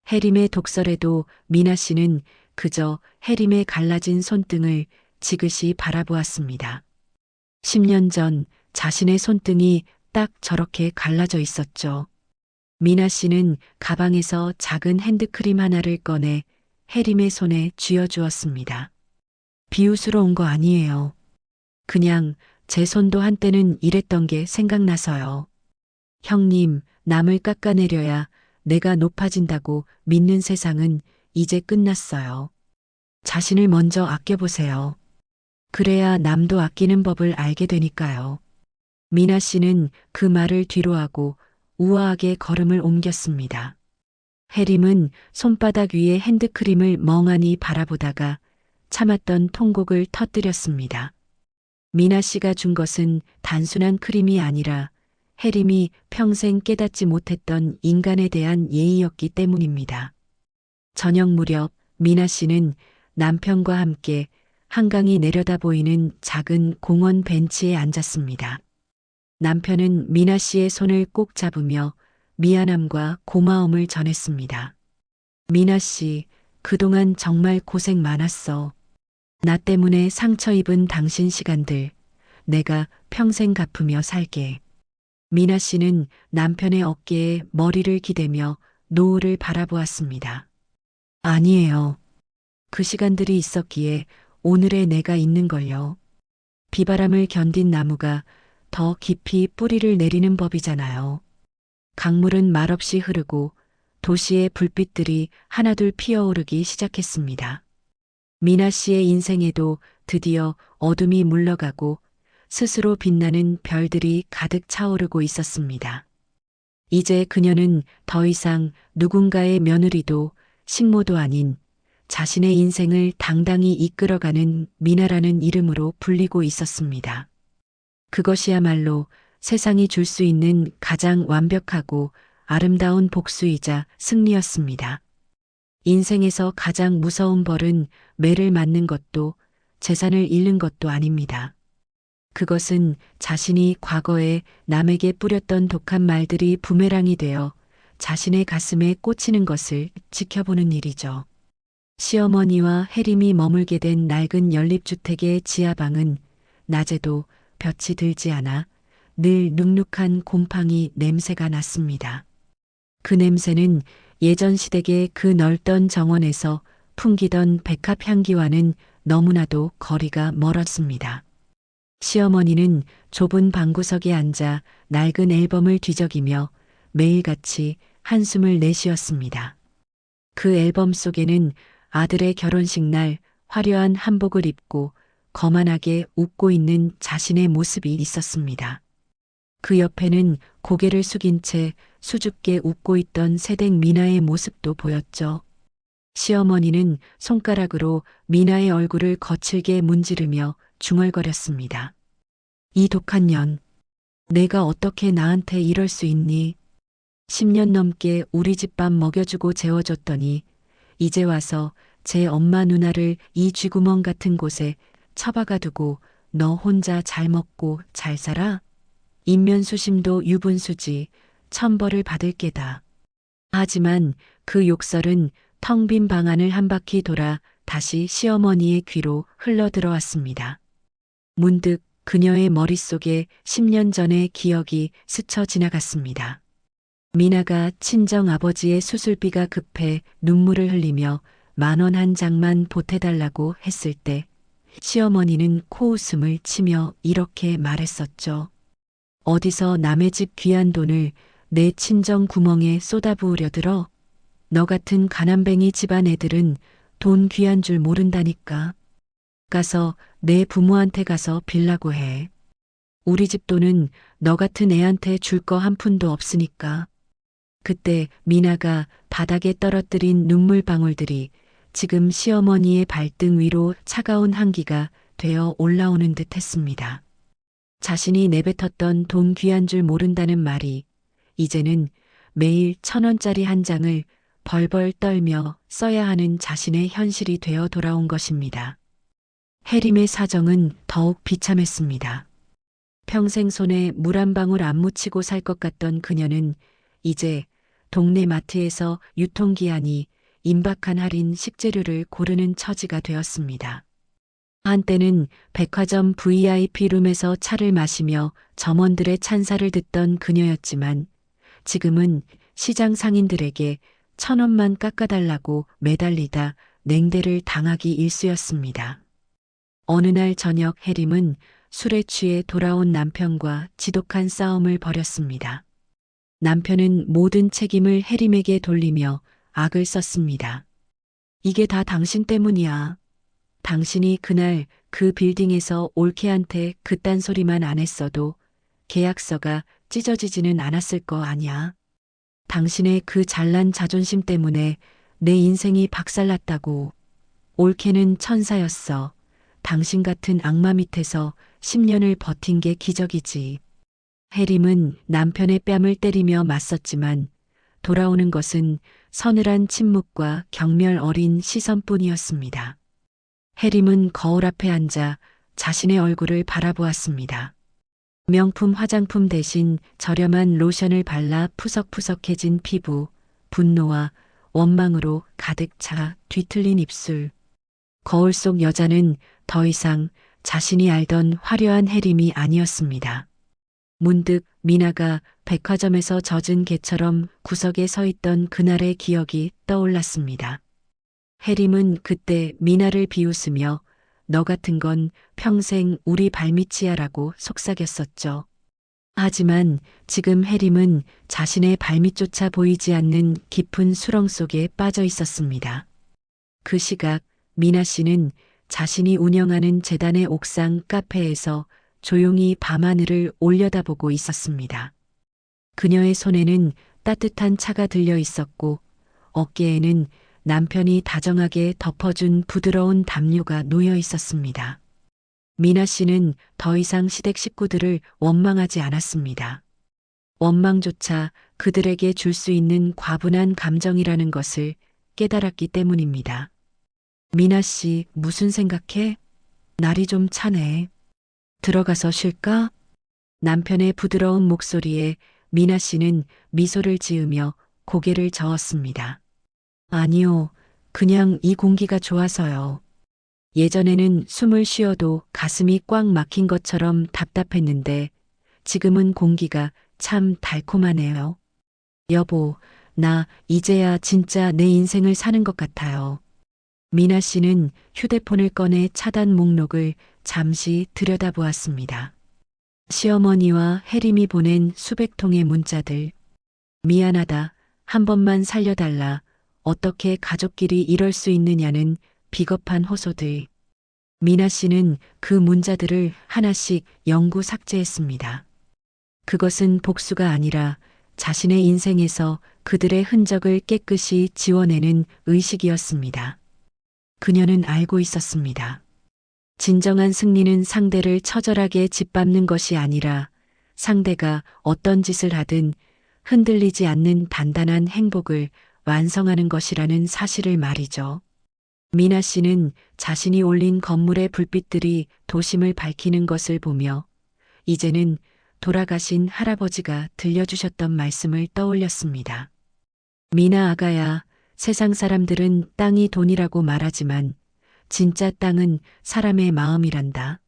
S1: 해림의 독설에도 미나 씨는 그저 해림의 갈라진 손등을 지그시 바라보았습니다. 10년 전 자신의 손등이 딱 저렇게 갈라져 있었죠. 미나 씨는 가방에서 작은 핸드크림 하나를 꺼내 해림의 손에 쥐어주었습니다. 비웃으러 온 거 아니에요. 그냥 제 손도 한때는 이랬던 게 생각나서요. 형님, 남을 깎아내려야 내가 높아진다고 믿는 세상은 이제 끝났어요. 자신을 먼저 아껴보세요. 그래야 남도 아끼는 법을 알게 되니까요. 미나 씨는 그 말을 뒤로하고 우아하게 걸음을 옮겼습니다. 해림은 손바닥 위에 핸드크림을 멍하니 바라보다가 참았던 통곡을 터뜨렸습니다. 미나 씨가 준 것은 단순한 크림이 아니라 해림이 평생 깨닫지 못했던 인간에 대한 예의였기 때문입니다. 저녁 무렵 미나 씨는 남편과 함께 한강이 내려다 보이는 작은 공원 벤치에 앉았습니다. 남편은 미나 씨의 손을 꼭 잡으며 미안함과 고마움을 전했습니다. 미나 씨, 그동안 정말 고생 많았어. 나 때문에 상처 입은 당신 시간들, 내가 평생 갚으며 살게. 미나 씨는 남편의 어깨에 머리를 기대며 노을을 바라보았습니다. 아니에요. 그 시간들이 있었기에 오늘의 내가 있는걸요. 비바람을 견딘 나무가 더 깊이 뿌리를 내리는 법이잖아요. 강물은 말없이 흐르고 도시의 불빛들이 하나둘 피어오르기 시작했습니다. 미나 씨의 인생에도 드디어 어둠이 물러가고 스스로 빛나는 별들이 가득 차오르고 있었습니다. 이제 그녀는 더 이상 누군가의 며느리도 식모도 아닌 자신의 인생을 당당히 이끌어가는 미나라는 이름으로 불리고 있었습니다. 그것이야말로 세상이 줄 수 있는 가장 완벽하고 아름다운 복수이자 승리였습니다. 인생에서 가장 무서운 벌은 매를 맞는 것도 재산을 잃는 것도 아닙니다. 그것은 자신이 과거에 남에게 뿌렸던 독한 말들이 부메랑이 되어 자신의 가슴에 꽂히는 것을 지켜보는 일이죠. 시어머니와 해림이 머물게 된 낡은 연립주택의 지하방은 낮에도 볕이 들지 않아 늘 눅눅한 곰팡이 냄새가 났습니다. 그 냄새는 예전 시댁의 그 넓던 정원에서 풍기던 백합 향기와는 너무나도 거리가 멀었습니다. 시어머니는 좁은 방구석에 앉아 낡은 앨범을 뒤적이며 매일같이 한숨을 내쉬었습니다. 그 앨범 속에는 아들의 결혼식 날 화려한 한복을 입고 거만하게 웃고 있는 자신의 모습이 있었습니다. 그 옆에는 고개를 숙인 채 수줍게 웃고 있던 새댁 미나의 모습도 보였죠. 시어머니는 손가락으로 미나의 얼굴을 거칠게 문지르며 중얼거렸습니다. 이 독한 년, 내가 어떻게 나한테 이럴 수 있니? 10년 넘게 우리 집밥 먹여주고 재워줬더니 이제 와서 제 엄마 누나를 이 쥐구멍 같은 곳에 처박아 두고 너 혼자 잘 먹고 잘 살아? 인면수심도 유분수지 천벌을 받을 게다. 하지만 그 욕설은 텅 빈 방 안을 한 바퀴 돌아 다시 시어머니의 귀로 흘러들어왔습니다. 문득 그녀의 머릿속에 10년 전의 기억이 스쳐 지나갔습니다. 미나가 친정 아버지의 수술비가 급해 눈물을 흘리며 10,000원 한 장만 보태달라고 했을 때 시어머니는 코웃음을 치며 이렇게 말했었죠. 어디서 남의 집 귀한 돈을 내 친정 구멍에 쏟아부으려 들어? 너 같은 가난뱅이 집안 애들은 돈 귀한 줄 모른다니까. 가서 내 부모한테 가서 빌라고 해. 우리 집 돈은 너 같은 애한테 줄 거 한 푼도 없으니까. 그때 미나가 바닥에 떨어뜨린 눈물방울들이 지금 시어머니의 발등 위로 차가운 한기가 되어 올라오는 듯 했습니다. 자신이 내뱉었던 돈 귀한 줄 모른다는 말이 이제는 매일 1,000원짜리 한 장을 벌벌 떨며 써야 하는 자신의 현실이 되어 돌아온 것입니다. 해림의 사정은 더욱 비참했습니다. 평생 손에 물 한 방울 안 묻히고 살 것 같던 그녀는 이제 동네 마트에서 유통기한이 임박한 할인 식재료를 고르는 처지가 되었습니다. 한때는 백화점 VIP룸에서 차를 마시며 점원들의 찬사를 듣던 그녀였지만 지금은 시장 상인들에게 1,000원만 깎아달라고 매달리다 냉대를 당하기 일쑤였습니다. 어느 날 저녁 해림은 술에 취해 돌아온 남편과 지독한 싸움을 벌였습니다. 남편은 모든 책임을 해림에게 돌리며 악을 썼습니다. 이게 다 당신 때문이야. 당신이 그날 그 빌딩에서 올케한테 그딴 소리만 안 했어도 계약서가 찢어지지는 않았을 거 아니야. 당신의 그 잘난 자존심 때문에 내 인생이 박살났다고. 올케는 천사였어. 당신 같은 악마 밑에서 10년을 버틴 게 기적이지. 해림은 남편의 뺨을 때리며 맞섰지만 돌아오는 것은 서늘한 침묵과 경멸 어린 시선뿐이었습니다. 해림은 거울 앞에 앉아 자신의 얼굴을 바라보았습니다. 명품 화장품 대신 저렴한 로션을 발라 푸석푸석해진 피부, 분노와 원망으로 가득 차 뒤틀린 입술. 거울 속 여자는 더 이상 자신이 알던 화려한 해림이 아니었습니다. 문득 미나가 백화점에서 젖은 개처럼 구석에 서 있던 그날의 기억이 떠올랐습니다. 해림은 그때 미나를 비웃으며 너 같은 건 평생 우리 발밑이야라고 속삭였었죠. 하지만 지금 해림은 자신의 발밑조차 보이지 않는 깊은 수렁 속에 빠져 있었습니다. 그 시각 미나 씨는 자신이 운영하는 재단의 옥상 카페에서 조용히 밤하늘을 올려다보고 있었습니다. 그녀의 손에는 따뜻한 차가 들려 있었고 어깨에는 남편이 다정하게 덮어준 부드러운 담요가 놓여 있었습니다. 미나 씨는 더 이상 시댁 식구들을 원망하지 않았습니다. 원망조차 그들에게 줄 수 있는 과분한 감정이라는 것을 깨달았기 때문입니다. 미나 씨, 무슨 생각해? 날이 좀 차네. 들어가서 쉴까? 남편의 부드러운 목소리에 미나 씨는 미소를 지으며 고개를 저었습니다. 아니요, 그냥 이 공기가 좋아서요. 예전에는 숨을 쉬어도 가슴이 꽉 막힌 것처럼 답답했는데 지금은 공기가 참 달콤하네요. 여보, 나 이제야 진짜 내 인생을 사는 것 같아요. 미나 씨는 휴대폰을 꺼내 차단 목록을 잠시 들여다보았습니다. 시어머니와 해림이 보낸 수백 통의 문자들. 미안하다. 한 번만 살려달라. 어떻게 가족끼리 이럴 수 있느냐는 비겁한 호소들. 미나 씨는 그 문자들을 하나씩 영구 삭제했습니다. 그것은 복수가 아니라 자신의 인생에서 그들의 흔적을 깨끗이 지워내는 의식이었습니다. 그녀는 알고 있었습니다. 진정한 승리는 상대를 처절하게 짓밟는 것이 아니라 상대가 어떤 짓을 하든 흔들리지 않는 단단한 행복을 완성하는 것이라는 사실을 말이죠. 미나 씨는 자신이 올린 건물의 불빛들이 도심을 밝히는 것을 보며 이제는 돌아가신 할아버지가 들려주셨던 말씀을 떠올렸습니다. 미나 아가야, 세상 사람들은 땅이 돈이라고 말하지만 진짜 땅은 사람의 마음이란다.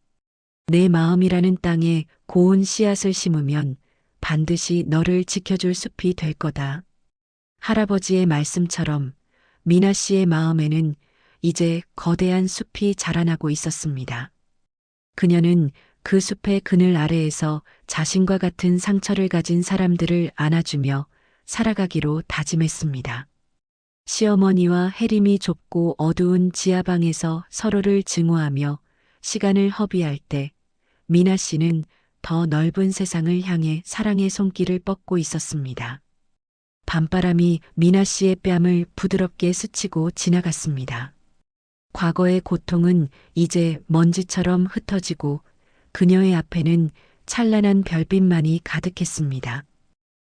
S1: 내 마음이라는 땅에 고운 씨앗을 심으면 반드시 너를 지켜줄 숲이 될 거다. 할아버지의 말씀처럼 미나 씨의 마음에는 이제 거대한 숲이 자라나고 있었습니다. 그녀는 그 숲의 그늘 아래에서 자신과 같은 상처를 가진 사람들을 안아주며 살아가기로 다짐했습니다. 시어머니와 해림이 좁고 어두운 지하방에서 서로를 증오하며 시간을 허비할 때 미나 씨는 더 넓은 세상을 향해 사랑의 손길을 뻗고 있었습니다. 밤바람이 미나 씨의 뺨을 부드럽게 스치고 지나갔습니다. 과거의 고통은 이제 먼지처럼 흩어지고 그녀의 앞에는 찬란한 별빛만이 가득했습니다.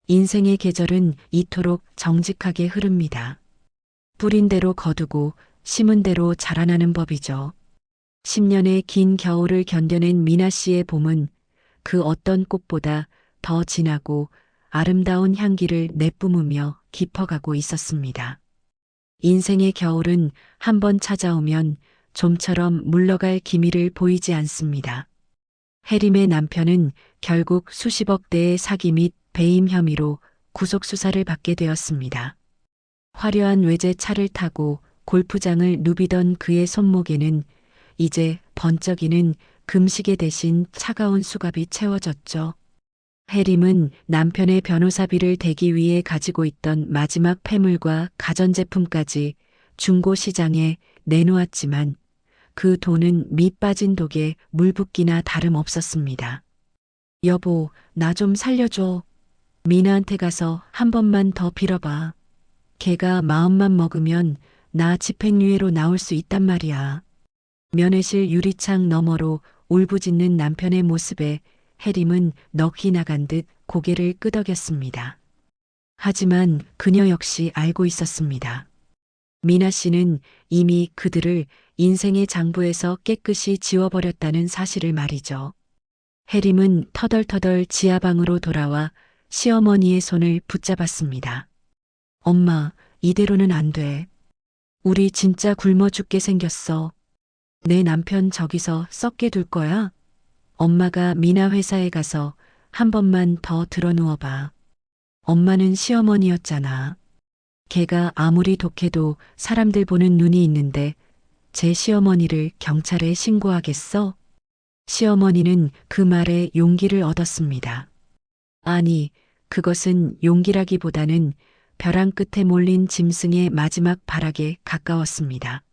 S1: 인생의 계절은 이토록 정직하게 흐릅니다. 뿌린 대로 거두고 심은 대로 자라나는 법이죠. 10년의 긴 겨울을 견뎌낸 미나 씨의 봄은 그 어떤 꽃보다 더 진하고 아름다운 향기를 내뿜으며 깊어가고 있었습니다. 인생의 겨울은 한번 찾아오면 좀처럼 물러갈 기미를 보이지 않습니다. 해림의 남편은 결국 수십억 대의 사기 및 배임 혐의로 구속수사를 받게 되었습니다. 화려한 외제차를 타고 골프장을 누비던 그의 손목에는 이제 번쩍이는 금시계 대신 차가운 수갑이 채워졌죠. 해림은 남편의 변호사비를 대기 위해 가지고 있던 마지막 폐물과 가전제품까지 중고시장에 내놓았지만 그 돈은 밑 빠진 독에 물 붓기나 다름없었습니다. 여보, 나 좀 살려줘. 미나한테 가서 한 번만 더 빌어봐. 걔가 마음만 먹으면 나 집행유예로 나올 수 있단 말이야. 면회실 유리창 너머로 울부짖는 남편의 모습에 해림은 넋이 나간 듯 고개를 끄덕였습니다. 하지만 그녀 역시 알고 있었습니다. 미나 씨는 이미 그들을 인생의 장부에서 깨끗이 지워버렸다는 사실을 말이죠. 해림은 터덜터덜 지하방으로 돌아와 시어머니의 손을 붙잡았습니다. 엄마, 이대로는 안 돼. 우리 진짜 굶어 죽게 생겼어. 내 남편 저기서 썩게 둘 거야? 엄마가 미나 회사에 가서 한 번만 더 드러누워봐. 엄마는 시어머니였잖아. 걔가 아무리 독해도 사람들 보는 눈이 있는데 제 시어머니를 경찰에 신고하겠어? 시어머니는 그 말에 용기를 얻었습니다. 아니, 그것은 용기라기보다는 벼랑 끝에 몰린 짐승의 마지막 발악에 가까웠습니다.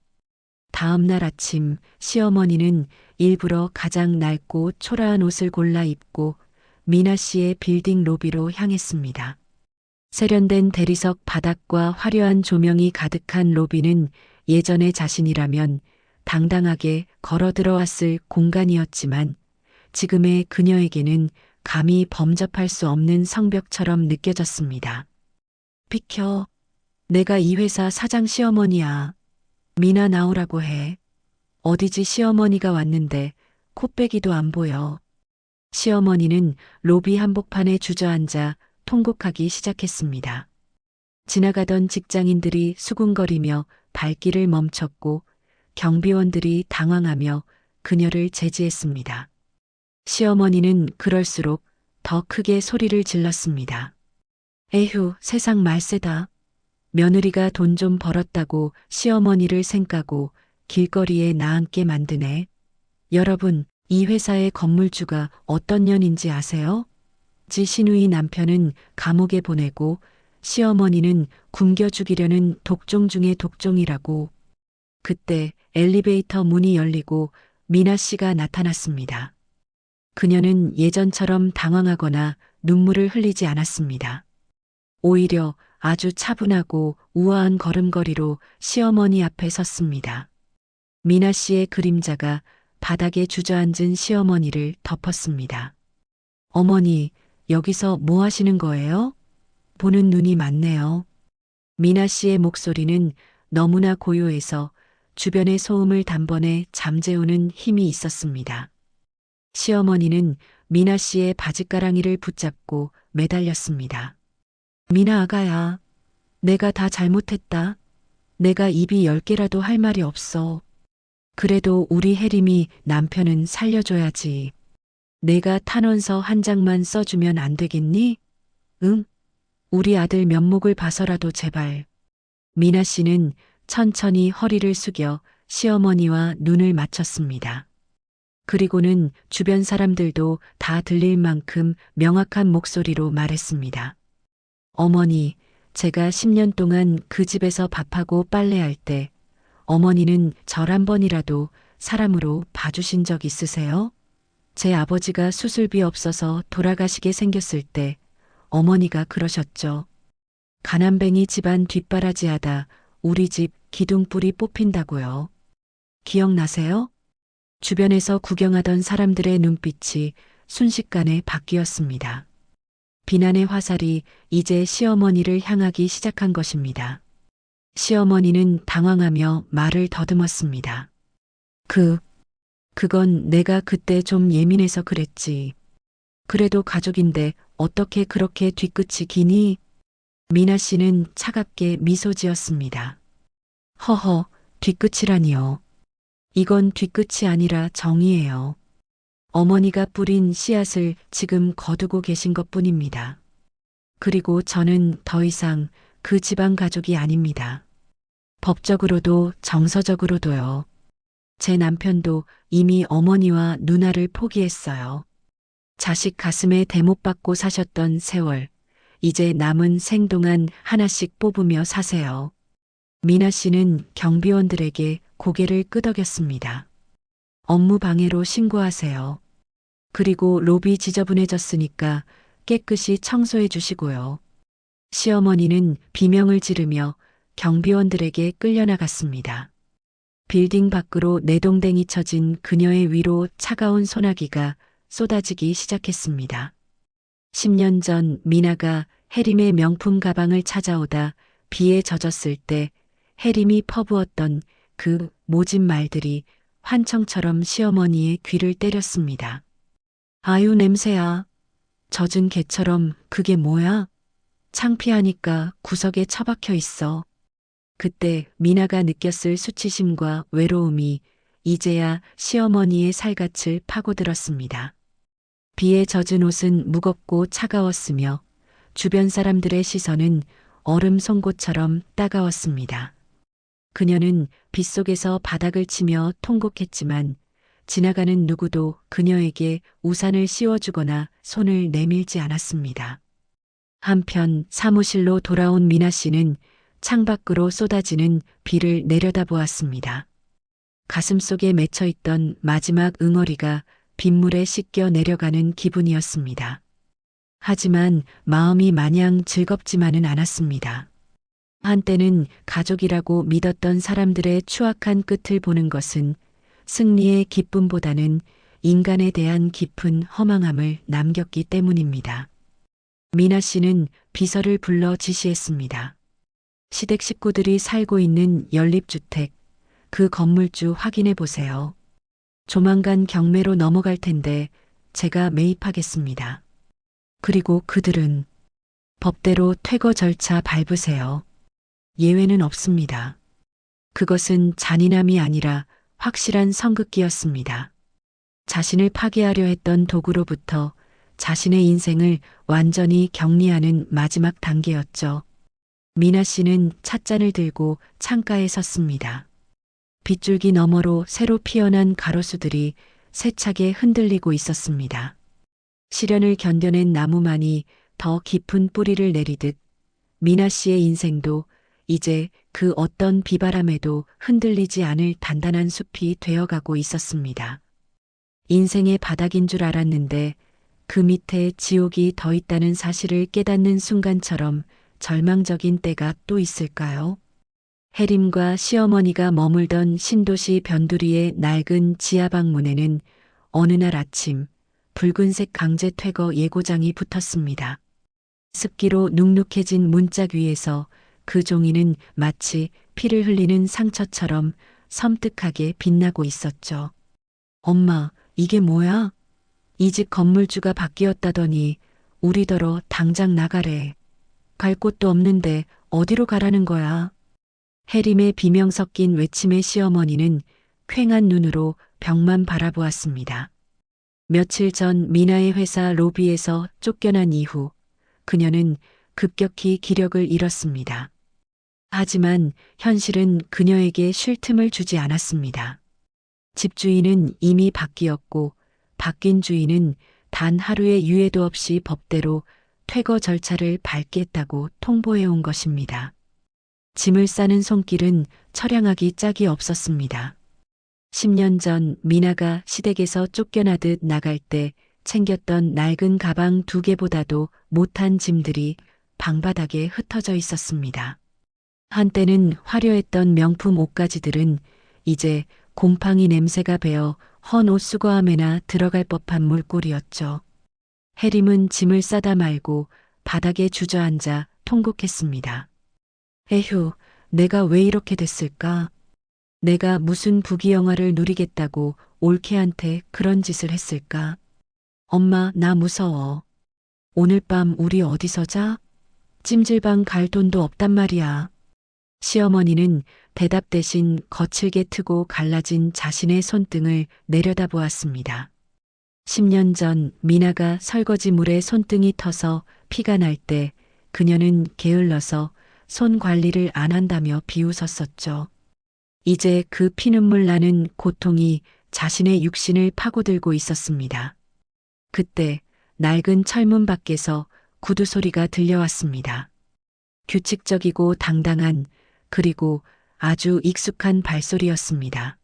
S1: 다음 날 아침 시어머니는 일부러 가장 낡고 초라한 옷을 골라 입고 미나 씨의 빌딩 로비로 향했습니다. 세련된 대리석 바닥과 화려한 조명이 가득한 로비는 예전의 자신이라면 당당하게 걸어 들어왔을 공간이었지만 지금의 그녀에게는 감히 범접할 수 없는 성벽처럼 느껴졌습니다. 비켜. 내가 이 회사 사장 시어머니야. 미나 나오라고 해. 어디지 시어머니가 왔는데 코빼기도 안 보여. 시어머니는 로비 한복판에 주저앉아 통곡하기 시작했습니다. 지나가던 직장인들이 수군거리며 발길을 멈췄고 경비원들이 당황하며 그녀를 제지했습니다. 시어머니는 그럴수록 더 크게 소리를 질렀습니다. 에휴, 세상 말세다. 며느리가 돈 좀 벌었다고 시어머니를 생까고 길거리에 나앉게 만드네. 여러분, 이 회사의 건물주가 어떤 년인지 아세요? 지 신우이 남편은 감옥에 보내고 시어머니는 굶겨 죽이려는 독종 중의 독종이라고. 그때 엘리베이터 문이 열리고 미나 씨가 나타났습니다. 그녀는 예전처럼 당황하거나 눈물을 흘리지 않았습니다. 오히려 아주 차분하고 우아한 걸음걸이로 시어머니 앞에 섰습니다. 미나 씨의 그림자가 바닥에 주저앉은 시어머니를 덮었습니다. 어머니, 여기서 뭐 하시는 거예요? 보는 눈이 많네요. 미나 씨의 목소리는 너무나 고요해서 주변의 소음을 단번에 잠재우는 힘이 있었습니다. 시어머니는 미나 씨의 바짓가랑이를 붙잡고 매달렸습니다. 미나 아가야, 내가 다 잘못했다. 내가 입이 10개라도 할 말이 없어. 그래도 우리 혜림이 남편은 살려줘야지. 내가 탄원서 한 장만 써주면 안 되겠니? 응? 우리 아들 면목을 봐서라도 제발. 미나 씨는 천천히 허리를 숙여 시어머니와 눈을 맞췄습니다. 그리고는 주변 사람들도 다 들릴 만큼 명확한 목소리로 말했습니다. 어머니, 제가 10년 동안 그 집에서 밥하고 빨래할 때 어머니는 절 한 번이라도 사람으로 봐주신 적 있으세요? 제 아버지가 수술비 없어서 돌아가시게 생겼을 때 어머니가 그러셨죠. 가난뱅이 집안 뒷바라지하다 우리 집 기둥뿌리 뽑힌다고요. 기억나세요? 주변에서 구경하던 사람들의 눈빛이 순식간에 바뀌었습니다. 비난의 화살이 이제 시어머니를 향하기 시작한 것입니다. 시어머니는 당황하며 말을 더듬었습니다. 그건 내가 그때 좀 예민해서 그랬지. 그래도 가족인데 어떻게 그렇게 뒤끝이 기니? 미나 씨는 차갑게 미소 지었습니다. 허허, 뒤끝이라니요. 이건 뒤끝이 아니라 정이에요. 어머니가 뿌린 씨앗을 지금 거두고 계신 것뿐입니다. 그리고 저는 더 이상 그 집안 가족이 아닙니다. 법적으로도 정서적으로도요. 제 남편도 이미 어머니와 누나를 포기했어요. 자식 가슴에 대못 박고 사셨던 세월, 이제 남은 생 동안 하나씩 뽑으며 사세요. 미나 씨는 경비원들에게 고개를 끄덕였습니다. 업무 방해로 신고하세요. 그리고 로비 지저분해졌으니까 깨끗이 청소해 주시고요. 시어머니는 비명을 지르며 경비원들에게 끌려나갔습니다. 빌딩 밖으로 내동댕이 쳐진 그녀의 위로 차가운 소나기가 쏟아지기 시작했습니다. 10년 전 미나가 혜림의 명품 가방을 찾아오다 비에 젖었을 때 혜림이 퍼부었던 그 모진 말들이 환청처럼 시어머니의 귀를 때렸습니다. 아유 냄새야. 젖은 개처럼 그게 뭐야? 창피하니까 구석에 처박혀 있어. 그때 미나가 느꼈을 수치심과 외로움이 이제야 시어머니의 살갗을 파고들었습니다. 비에 젖은 옷은 무겁고 차가웠으며 주변 사람들의 시선은 얼음 송곳처럼 따가웠습니다. 그녀는 빗속에서 바닥을 치며 통곡했지만 지나가는 누구도 그녀에게 우산을 씌워주거나 손을 내밀지 않았습니다. 한편 사무실로 돌아온 미나 씨는 창밖으로 쏟아지는 비를 내려다보았습니다. 가슴속에 맺혀있던 마지막 응어리가 빗물에 씻겨 내려가는 기분이었습니다. 하지만 마음이 마냥 즐겁지만은 않았습니다. 한때는 가족이라고 믿었던 사람들의 추악한 끝을 보는 것은 승리의 기쁨보다는 인간에 대한 깊은 허망함을 남겼기 때문입니다. 미나 씨는 비서를 불러 지시했습니다. 시댁 식구들이 살고 있는 연립주택, 그 건물주 확인해 보세요. 조만간 경매로 넘어갈 텐데 제가 매입하겠습니다. 그리고 그들은 법대로 퇴거 절차 밟으세요. 예외는 없습니다. 그것은 잔인함이 아니라 확실한 성극기였습니다. 자신을 파괴하려 했던 도구로부터 자신의 인생을 완전히 격리하는 마지막 단계였죠. 미나 씨는 찻잔을 들고 창가에 섰습니다. 빗줄기 너머로 새로 피어난 가로수들이 세차게 흔들리고 있었습니다. 시련을 견뎌낸 나무만이 더 깊은 뿌리를 내리듯 미나 씨의 인생도 이제 그 어떤 비바람에도 흔들리지 않을 단단한 숲이 되어가고 있었습니다. 인생의 바닥인 줄 알았는데 그 밑에 지옥이 더 있다는 사실을 깨닫는 순간처럼 절망적인 때가 또 있을까요? 혜림과 시어머니가 머물던 신도시 변두리의 낡은 지하방문에는 어느 날 아침 붉은색 강제 퇴거 예고장이 붙었습니다. 습기로 눅눅해진 문짝 위에서 그 종이는 마치 피를 흘리는 상처처럼 섬뜩하게 빛나고 있었죠. 엄마, 이게 뭐야? 이 집 건물주가 바뀌었다더니 우리더러 당장 나가래. 갈 곳도 없는데 어디로 가라는 거야? 혜림의 비명 섞인 외침에 시어머니는 퀭한 눈으로 벽만 바라보았습니다. 며칠 전 미나의 회사 로비에서 쫓겨난 이후 그녀는 급격히 기력을 잃었습니다. 하지만 현실은 그녀에게 쉴 틈을 주지 않았습니다. 집주인은 이미 바뀌었고 바뀐 주인은 단 하루의 유예도 없이 법대로 퇴거 절차를 밟겠다고 통보해 온 것입니다. 짐을 싸는 손길은 처량하기 짝이 없었습니다. 10년 전 미나가 시댁에서 쫓겨나듯 나갈 때 챙겼던 낡은 가방 2개보다도 못한 짐들이 방바닥에 흩어져 있었습니다. 한때는 화려했던 명품 옷가지들은 이제 곰팡이 냄새가 배어 헌 옷 수거함에나 들어갈 법한 물꼬리였죠. 해림은 짐을 싸다 말고 바닥에 주저앉아 통곡했습니다. 에휴, 내가 왜 이렇게 됐을까? 내가 무슨 부귀영화를 누리겠다고 올케한테 그런 짓을 했을까? 엄마, 나 무서워. 오늘 밤 우리 어디서 자? 찜질방 갈 돈도 없단 말이야. 시어머니는 대답 대신 거칠게 트고 갈라진 자신의 손등을 내려다보았습니다. 10년 전 미나가 설거지물에 손등이 터서 피가 날 때 그녀는 게을러서 손 관리를 안 한다며 비웃었었죠. 이제 그 피눈물 나는 고통이 자신의 육신을 파고들고 있었습니다. 그때 낡은 철문 밖에서 구두 소리가 들려왔습니다. 규칙적이고 당당한 그리고 아주 익숙한 발소리였습니다.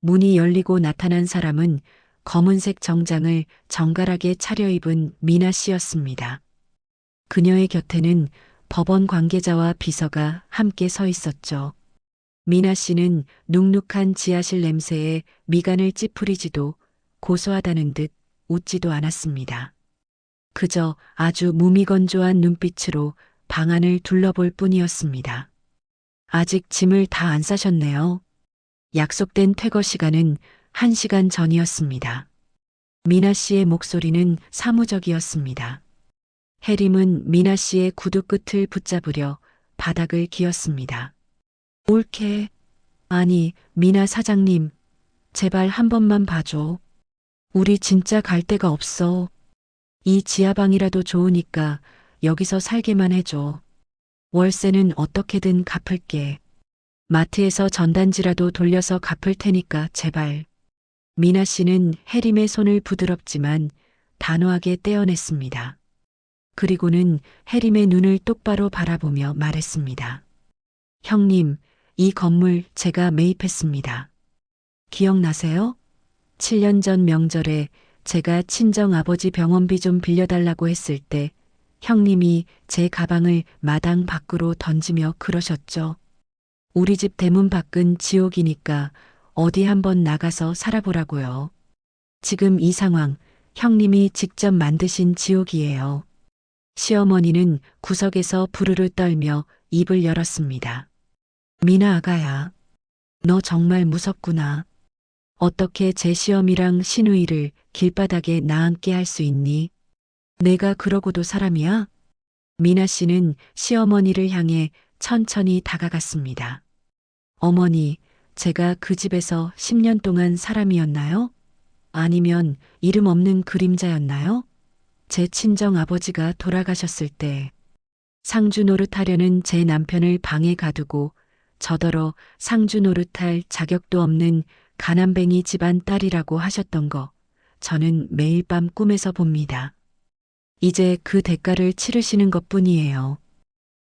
S1: 문이 열리고 나타난 사람은 검은색 정장을 정갈하게 차려입은 미나 씨였습니다. 그녀의 곁에는 법원 관계자와 비서가 함께 서 있었죠. 미나 씨는 눅눅한 지하실 냄새에 미간을 찌푸리지도 고소하다는 듯 웃지도 않았습니다. 그저 아주 무미건조한 눈빛으로 방안을 둘러볼 뿐이었습니다. 아직 짐을 다 안 싸셨네요. 약속된 퇴거 시간은 1시간 전이었습니다. 미나 씨의 목소리는 사무적이었습니다. 해림은 미나 씨의 구두 끝을 붙잡으려 바닥을 기었습니다. 올케, 아니, 미나 사장님, 제발 한 번만 봐줘. 우리 진짜 갈 데가 없어. 이 지하방이라도 좋으니까 여기서 살게만 해줘. 월세는 어떻게든 갚을게. 마트에서 전단지라도 돌려서 갚을 테니까 제발. 미나 씨는 해림의 손을 부드럽지만 단호하게 떼어냈습니다. 그리고는 해림의 눈을 똑바로 바라보며 말했습니다. 형님, 이 건물 제가 매입했습니다. 기억나세요? 7년 전 명절에 제가 친정 아버지 병원비 좀 빌려달라고 했을 때 형님이 제 가방을 마당 밖으로 던지며 그러셨죠. 우리 집 대문 밖은 지옥이니까 어디 한번 나가서 살아보라고요. 지금 이 상황 형님이 직접 만드신 지옥이에요. 시어머니는 구석에서 부르르 떨며 입을 열었습니다. 미나 아가야, 너 정말 무섭구나. 어떻게 제 시어미랑 시누이를 길바닥에 나앉게 할 수 있니? 내가 그러고도 사람이야? 미나 씨는 시어머니를 향해 천천히 다가갔습니다. 어머니, 제가 그 집에서 10년 동안 사람이었나요? 아니면 이름 없는 그림자였나요? 제 친정 아버지가 돌아가셨을 때 상주 노릇하려는 제 남편을 방에 가두고 저더러 상주 노릇할 자격도 없는 가난뱅이 집안 딸이라고 하셨던 거 저는 매일 밤 꿈에서 봅니다. 이제 그 대가를 치르시는 것뿐이에요.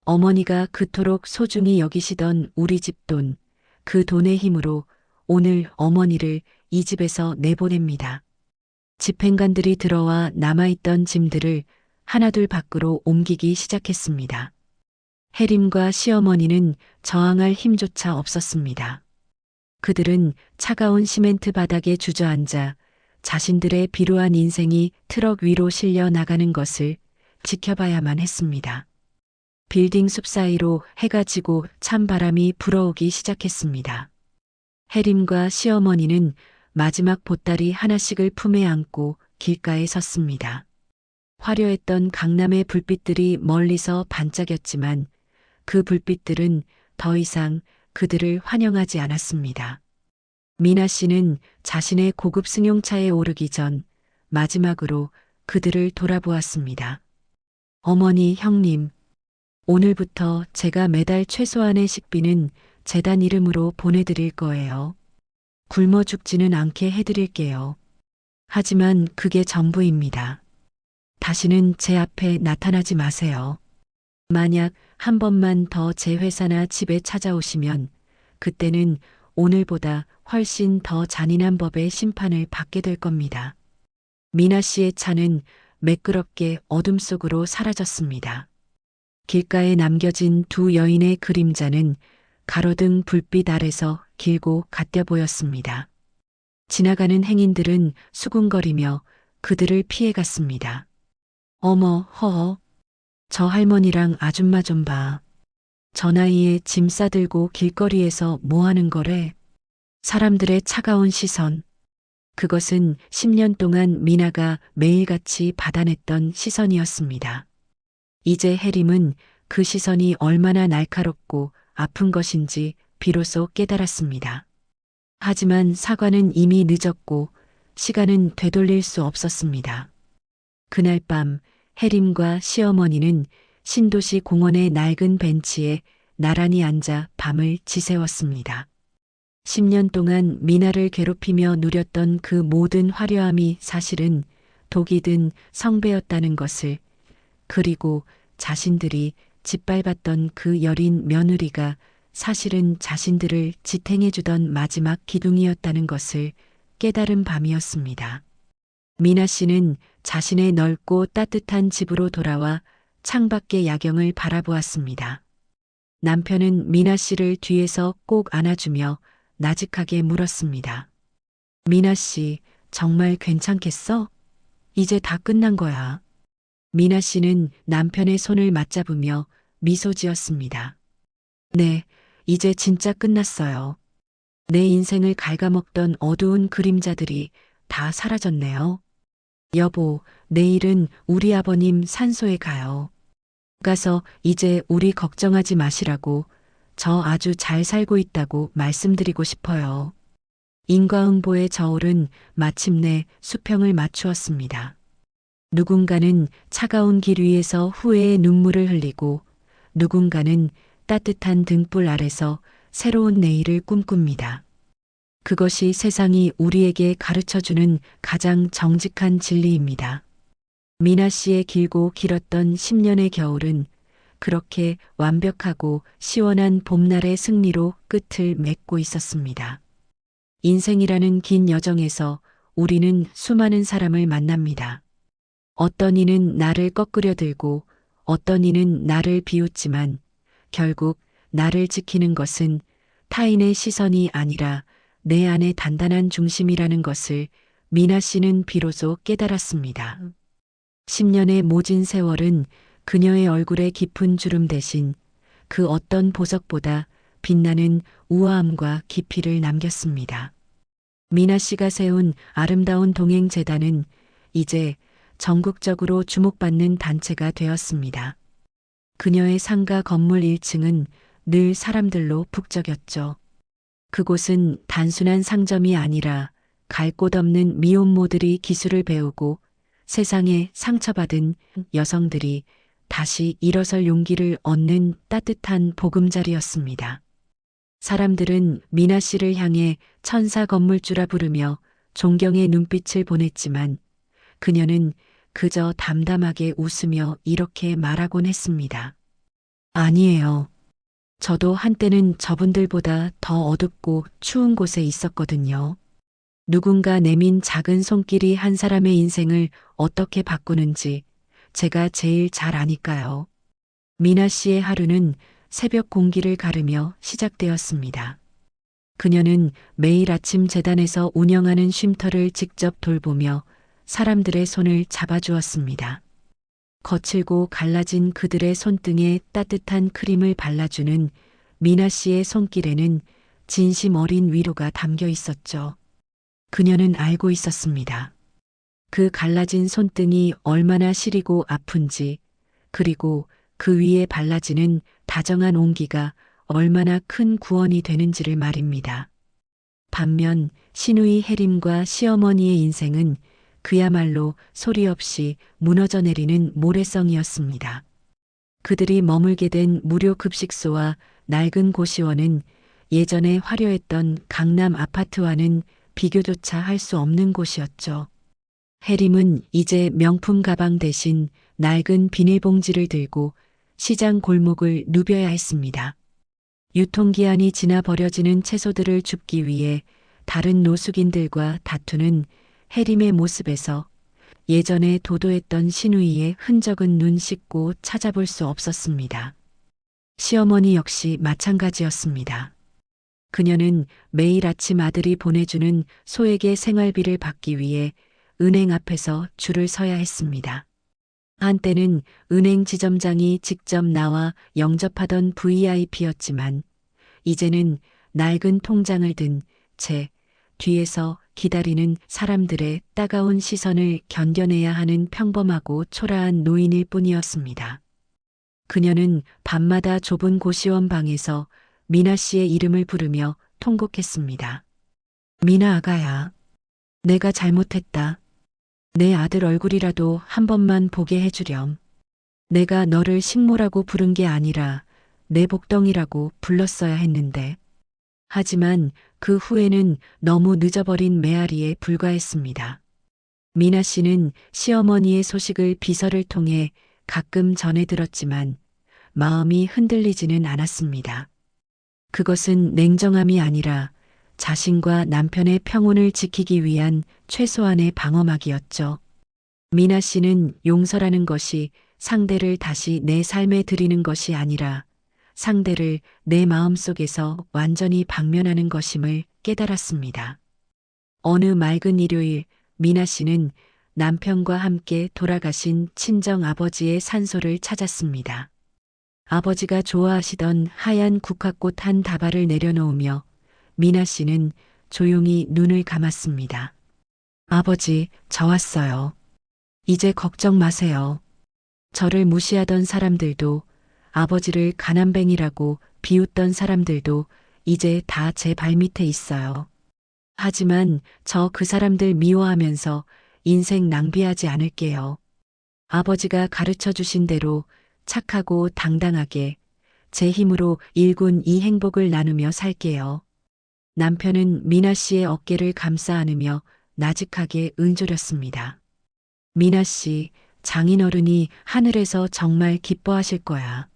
S1: 어머니가 그토록 소중히 여기시던 우리 집 돈, 그 돈의 힘으로 오늘 어머니를 이 집에서 내보냅니다. 집행관들이 들어와 남아있던 짐들을 하나둘 밖으로 옮기기 시작했습니다. 해림과 시어머니는 저항할 힘조차 없었습니다. 그들은 차가운 시멘트 바닥에 주저앉아 자신들의 비루한 인생이 트럭 위로 실려 나가는 것을 지켜봐야만 했습니다. 빌딩 숲 사이로 해가 지고 찬바람이 불어오기 시작했습니다. 해림과 시어머니는 마지막 보따리 하나씩을 품에 안고 길가에 섰습니다. 화려했던 강남의 불빛들이 멀리서 반짝였지만 그 불빛들은 더 이상 그들을 환영하지 않았습니다. 미나 씨는 자신의 고급 승용차에 오르기 전 마지막으로 그들을 돌아보았습니다. 어머니, 형님, 오늘부터 제가 매달 최소한의 식비는 재단 이름으로 보내드릴 거예요. 굶어 죽지는 않게 해드릴게요. 하지만 그게 전부입니다. 다시는 제 앞에 나타나지 마세요. 만약 한 번만 더 제 회사나 집에 찾아오시면 그때는 오늘보다 훨씬 더 잔인한 법의 심판을 받게 될 겁니다. 미나 씨의 차는 매끄럽게 어둠 속으로 사라졌습니다. 길가에 남겨진 두 여인의 그림자는 가로등 불빛 아래서 길고 갓겨 보였습니다. 지나가는 행인들은 수군거리며 그들을 피해갔습니다. 어머, 허허. 저 할머니랑 아줌마 좀 봐. 저 나이에 짐 싸들고 길거리에서 뭐 하는 거래? 사람들의 차가운 시선. 그것은 10년 동안 미나가 매일같이 받아냈던 시선이었습니다. 이제 해림은 그 시선이 얼마나 날카롭고 아픈 것인지 비로소 깨달았습니다. 하지만 사과는 이미 늦었고 시간은 되돌릴 수 없었습니다. 그날 밤 해림과 시어머니는 신도시 공원의 낡은 벤치에 나란히 앉아 밤을 지새웠습니다. 10년 동안 미나를 괴롭히며 누렸던 그 모든 화려함이 사실은 독이 든 성배였다는 것을, 그리고 자신들이 짓밟았던 그 여린 며느리가 사실은 자신들을 지탱해주던 마지막 기둥이었다는 것을 깨달은 밤이었습니다. 미나 씨는 자신의 넓고 따뜻한 집으로 돌아와 창밖의 야경을 바라보았습니다. 남편은 미나 씨를 뒤에서 꼭 안아주며 나직하게 물었습니다. 미나 씨, 정말 괜찮겠어? 이제 다 끝난 거야. 미나 씨는 남편의 손을 맞잡으며 미소 지었습니다. 네, 이제 진짜 끝났어요. 내 인생을 갉아먹던 어두운 그림자들이 다 사라졌네요. 여보, 내일은 우리 아버님 산소에 가요. 가서 이제 우리 걱정하지 마시라고, 저 아주 잘 살고 있다고 말씀드리고 싶어요. 인과응보의 저울은 마침내 수평을 맞추었습니다. 누군가는 차가운 길 위에서 후회의 눈물을 흘리고 누군가는 따뜻한 등불 아래서 새로운 내일을 꿈꿉니다. 그것이 세상이 우리에게 가르쳐주는 가장 정직한 진리입니다. 미나 씨의 길고 길었던 10년의 겨울은 그렇게 완벽하고 시원한 봄날의 승리로 끝을 맺고 있었습니다. 인생이라는 긴 여정에서 우리는 수많은 사람을 만납니다. 어떤 이는 나를 꺾으려 들고 어떤 이는 나를 비웃지만 결국 나를 지키는 것은 타인의 시선이 아니라 내 안의 단단한 중심이라는 것을 미나 씨는 비로소 깨달았습니다. 10년의 모진 세월은 그녀의 얼굴에 깊은 주름 대신 그 어떤 보석보다 빛나는 우아함과 깊이를 남겼습니다. 미나 씨가 세운 아름다운 동행재단은 이제 전국적으로 주목받는 단체가 되었습니다. 그녀의 상가 건물 1층은 늘 사람들로 북적였죠. 그곳은 단순한 상점이 아니라 갈 곳 없는 미혼모들이 기술을 배우고 세상에 상처받은 여성들이 다시 일어설 용기를 얻는 따뜻한 보금자리였습니다. 사람들은 미나 씨를 향해 천사 건물주라 부르며 존경의 눈빛을 보냈지만 그녀는 그저 담담하게 웃으며 이렇게 말하곤 했습니다. 아니에요. 저도 한때는 저분들보다 더 어둡고 추운 곳에 있었거든요. 누군가 내민 작은 손길이 한 사람의 인생을 어떻게 바꾸는지 제가 제일 잘 아니까요. 미나 씨의 하루는 새벽 공기를 가르며 시작되었습니다. 그녀는 매일 아침 재단에서 운영하는 쉼터를 직접 돌보며 사람들의 손을 잡아주었습니다. 거칠고 갈라진 그들의 손등에 따뜻한 크림을 발라주는 미나 씨의 손길에는 진심 어린 위로가 담겨 있었죠. 그녀는 알고 있었습니다. 그 갈라진 손등이 얼마나 시리고 아픈지, 그리고 그 위에 발라지는 다정한 온기가 얼마나 큰 구원이 되는지를 말입니다. 반면 시누이 혜림과 시어머니의 인생은 그야말로 소리 없이 무너져 내리는 모래성이었습니다. 그들이 머물게 된 무료 급식소와 낡은 고시원은 예전에 화려했던 강남 아파트와는 비교조차 할 수 없는 곳이었죠. 혜림은 이제 명품 가방 대신 낡은 비닐봉지를 들고 시장 골목을 누벼야 했습니다. 유통기한이 지나 버려지는 채소들을 줍기 위해 다른 노숙인들과 다투는 혜림의 모습에서 예전에 도도했던 시누이의 흔적은 눈 씻고 찾아볼 수 없었습니다. 시어머니 역시 마찬가지였습니다. 그녀는 매일 아침 아들이 보내주는 소액의 생활비를 받기 위해 은행 앞에서 줄을 서야 했습니다. 한때는 은행 지점장이 직접 나와 영접하던 VIP였지만 이제는 낡은 통장을 든 채 뒤에서 기다리는 사람들의 따가운 시선을 견뎌내야 하는 평범하고 초라한 노인일 뿐이었습니다. 그녀는 밤마다 좁은 고시원 방에서 미나 씨의 이름을 부르며 통곡했습니다. 미나 아가야, 내가 잘못했다. 내 아들 얼굴이라도 한 번만 보게 해주렴. 내가 너를 식모라고 부른 게 아니라 내 복덩이라고 불렀어야 했는데. 하지만 그 후에는 너무 늦어버린 메아리에 불과했습니다. 미나 씨는 시어머니의 소식을 비서를 통해 가끔 전해 들었지만 마음이 흔들리지는 않았습니다. 그것은 냉정함이 아니라 자신과 남편의 평온을 지키기 위한 최소한의 방어막이었죠. 미나 씨는 용서라는 것이 상대를 다시 내 삶에 들이는 것이 아니라 상대를 내 마음속에서 완전히 박면하는 것임을 깨달았습니다. 어느 맑은 일요일 미나 씨는 남편과 함께 돌아가신 친정 아버지의 산소를 찾았습니다. 아버지가 좋아하시던 하얀 국화꽃 한 다발을 내려놓으며 미나 씨는 조용히 눈을 감았습니다. 아버지, 저 왔어요. 이제 걱정 마세요. 저를 무시하던 사람들도 아버지를 가난뱅이라고 비웃던 사람들도 이제 다 제 발밑에 있어요. 하지만 저 그 사람들 미워하면서 인생 낭비하지 않을게요. 아버지가 가르쳐 주신 대로 착하고 당당하게 제 힘으로 일군 이 행복을 나누며 살게요. 남편은 미나 씨의 어깨를 감싸 안으며 나직하게 은조렸습니다. 미나 씨, 장인어른이 하늘에서 정말 기뻐하실 거야.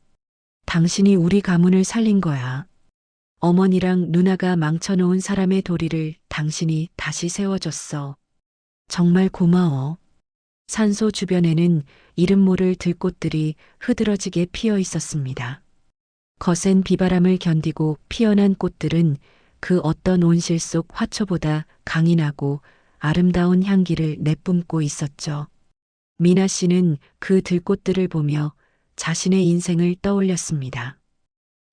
S1: 당신이 우리 가문을 살린 거야. 어머니랑 누나가 망쳐놓은 사람의 도리를 당신이 다시 세워줬어. 정말 고마워. 산소 주변에는 이름 모를 들꽃들이 흐드러지게 피어 있었습니다. 거센 비바람을 견디고 피어난 꽃들은 그 어떤 온실 속 화초보다 강인하고 아름다운 향기를 내뿜고 있었죠. 미나 씨는 그 들꽃들을 보며 자신의 인생을 떠올렸습니다.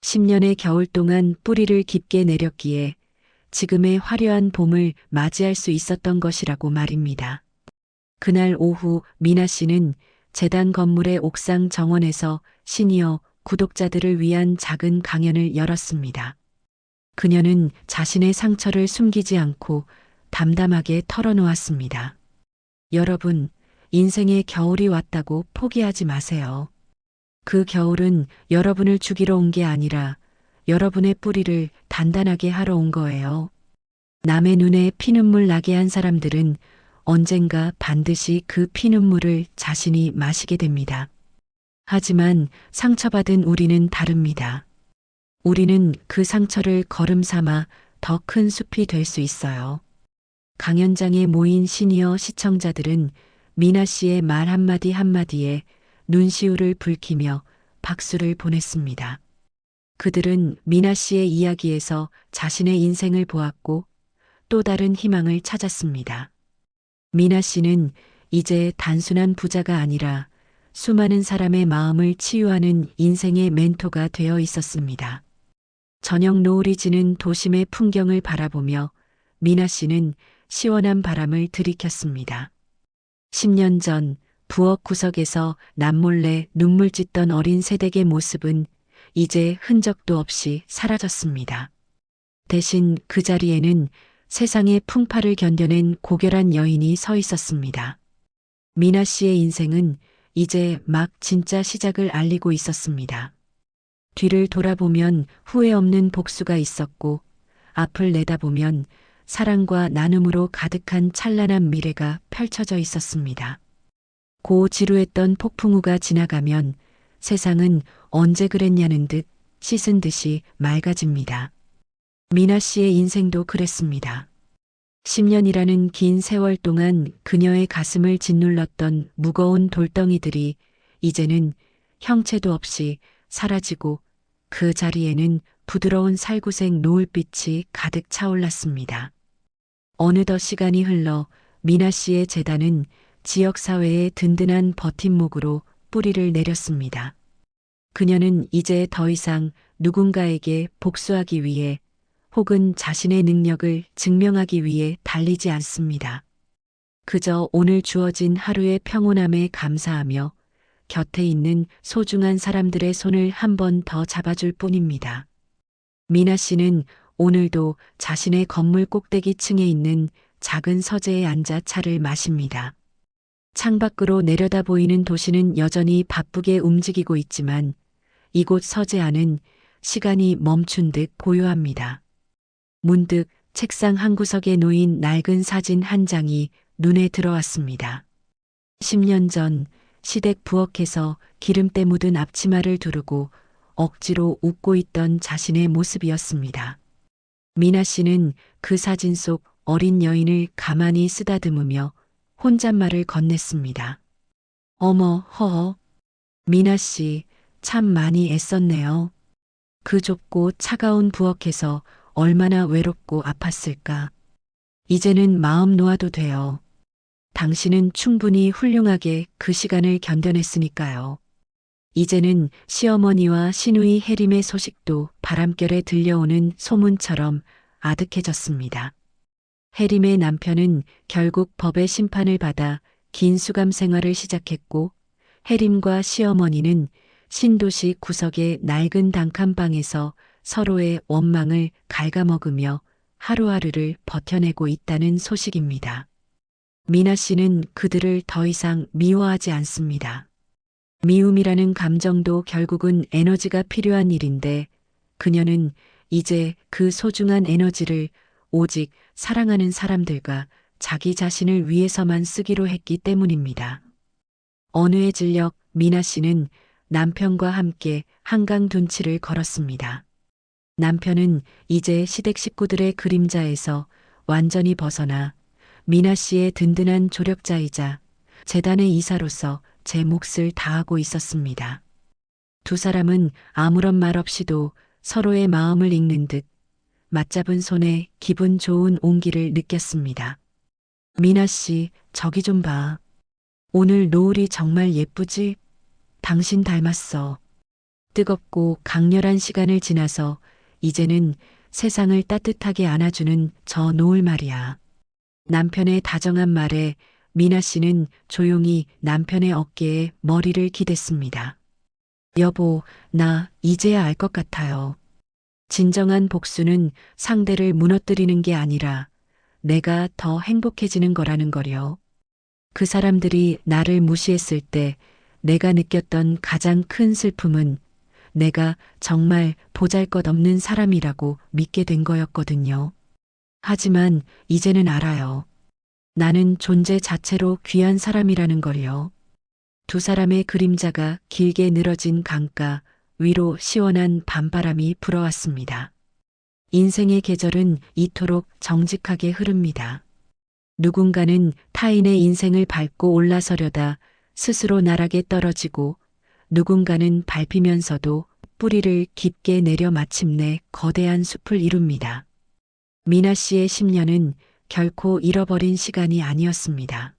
S1: 10년의 겨울 동안 뿌리를 깊게 내렸기에 지금의 화려한 봄을 맞이할 수 있었던 것이라고 말입니다. 그날 오후 미나 씨는 재단 건물의 옥상 정원에서 시니어 구독자들을 위한 작은 강연을 열었습니다. 그녀는 자신의 상처를 숨기지 않고 담담하게 털어놓았습니다. 여러분, 인생의 겨울이 왔다고 포기하지 마세요. 그 겨울은 여러분을 죽이러 온 게 아니라 여러분의 뿌리를 단단하게 하러 온 거예요. 남의 눈에 피눈물 나게 한 사람들은 언젠가 반드시 그 피눈물을 자신이 마시게 됩니다. 하지만 상처받은 우리는 다릅니다. 우리는 그 상처를 걸음 삼아 더 큰 숲이 될 수 있어요. 강연장에 모인 시니어 시청자들은 미나 씨의 말 한마디 한마디에 눈시울을 붉히며 박수를 보냈습니다. 그들은 미나 씨의 이야기에서 자신의 인생을 보았고 또 다른 희망을 찾았습니다. 미나 씨는 이제 단순한 부자가 아니라 수많은 사람의 마음을 치유하는 인생의 멘토가 되어 있었습니다. 저녁 노을이 지는 도심의 풍경을 바라보며 미나 씨는 시원한 바람을 들이켰습니다. 10년 전 부엌 구석에서 남몰래 눈물 찢던 어린 새댁의 모습은 이제 흔적도 없이 사라졌습니다. 대신 그 자리에는 세상의 풍파를 견뎌낸 고결한 여인이 서 있었습니다. 미나 씨의 인생은 이제 막 진짜 시작을 알리고 있었습니다. 뒤를 돌아보면 후회 없는 복수가 있었고, 앞을 내다보면 사랑과 나눔으로 가득한 찬란한 미래가 펼쳐져 있었습니다. 고 지루했던 폭풍우가 지나가면 세상은 언제 그랬냐는 듯 씻은 듯이 맑아집니다. 미나 씨의 인생도 그랬습니다. 10년이라는 긴 세월 동안 그녀의 가슴을 짓눌렀던 무거운 돌덩이들이 이제는 형체도 없이 사라지고 그 자리에는 부드러운 살구색 노을빛이 가득 차올랐습니다. 어느덧 시간이 흘러 미나 씨의 재단은 지역사회의 든든한 버팀목으로 뿌리를 내렸습니다. 그녀는 이제 더 이상 누군가에게 복수하기 위해 혹은 자신의 능력을 증명하기 위해 달리지 않습니다. 그저 오늘 주어진 하루의 평온함에 감사하며 곁에 있는 소중한 사람들의 손을 한 번 더 잡아줄 뿐입니다. 미나 씨는 오늘도 자신의 건물 꼭대기 층에 있는 작은 서재에 앉아 차를 마십니다. 창밖으로 내려다 보이는 도시는 여전히 바쁘게 움직이고 있지만 이곳 서재 안은 시간이 멈춘 듯 고요합니다. 문득 책상 한 구석에 놓인 낡은 사진 한 장이 눈에 들어왔습니다. 10년 전 시댁 부엌에서 기름때 묻은 앞치마를 두르고 억지로 웃고 있던 자신의 모습이었습니다. 미나 씨는 그 사진 속 어린 여인을 가만히 쓰다듬으며 혼잣말을 건넸습니다. 어머, 허허. 미나 씨, 참 많이 애썼네요. 그 좁고 차가운 부엌에서 얼마나 외롭고 아팠을까. 이제는 마음 놓아도 돼요. 당신은 충분히 훌륭하게 그 시간을 견뎌냈으니까요. 이제는 시어머니와 시누이 해림의 소식도 바람결에 들려오는 소문처럼 아득해졌습니다. 해림의 남편은 결국 법의 심판을 받아 긴 수감 생활을 시작했고, 해림과 시어머니는 신도시 구석의 낡은 단칸방에서 서로의 원망을 갉아먹으며 하루하루를 버텨내고 있다는 소식입니다. 미나 씨는 그들을 더 이상 미워하지 않습니다. 미움이라는 감정도 결국은 에너지가 필요한 일인데 그녀는 이제 그 소중한 에너지를 오직 사랑하는 사람들과 자기 자신을 위해서만 쓰기로 했기 때문입니다. 어느 해 진력 미나 씨는 남편과 함께 한강 둔치를 걸었습니다. 남편은 이제 시댁 식구들의 그림자에서 완전히 벗어나 미나 씨의 든든한 조력자이자 재단의 이사로서 제 몫을 다하고 있었습니다. 두 사람은 아무런 말 없이도 서로의 마음을 읽는 듯 맞잡은 손에 기분 좋은 온기를 느꼈습니다. 미나 씨, 저기 좀 봐. 오늘 노을이 정말 예쁘지? 당신 닮았어. 뜨겁고 강렬한 시간을 지나서 이제는 세상을 따뜻하게 안아주는 저 노을 말이야. 남편의 다정한 말에 미나 씨는 조용히 남편의 어깨에 머리를 기댔습니다. 여보, 나 이제야 알 것 같아요. 진정한 복수는 상대를 무너뜨리는 게 아니라 내가 더 행복해지는 거라는 거요. 그 사람들이 나를 무시했을 때 내가 느꼈던 가장 큰 슬픔은 내가 정말 보잘것없는 사람이라고 믿게 된 거였거든요. 하지만 이제는 알아요. 나는 존재 자체로 귀한 사람이라는 걸요. 두 사람의 그림자가 길게 늘어진 강가 위로 시원한 밤바람이 불어왔습니다. 인생의 계절은 이토록 정직하게 흐릅니다. 누군가는 타인의 인생을 밟고 올라서려다 스스로 나락에 떨어지고 누군가는 밟히면서도 뿌리를 깊게 내려 마침내 거대한 숲을 이룹니다. 미나 씨의 10년은 결코 잃어버린 시간이 아니었습니다.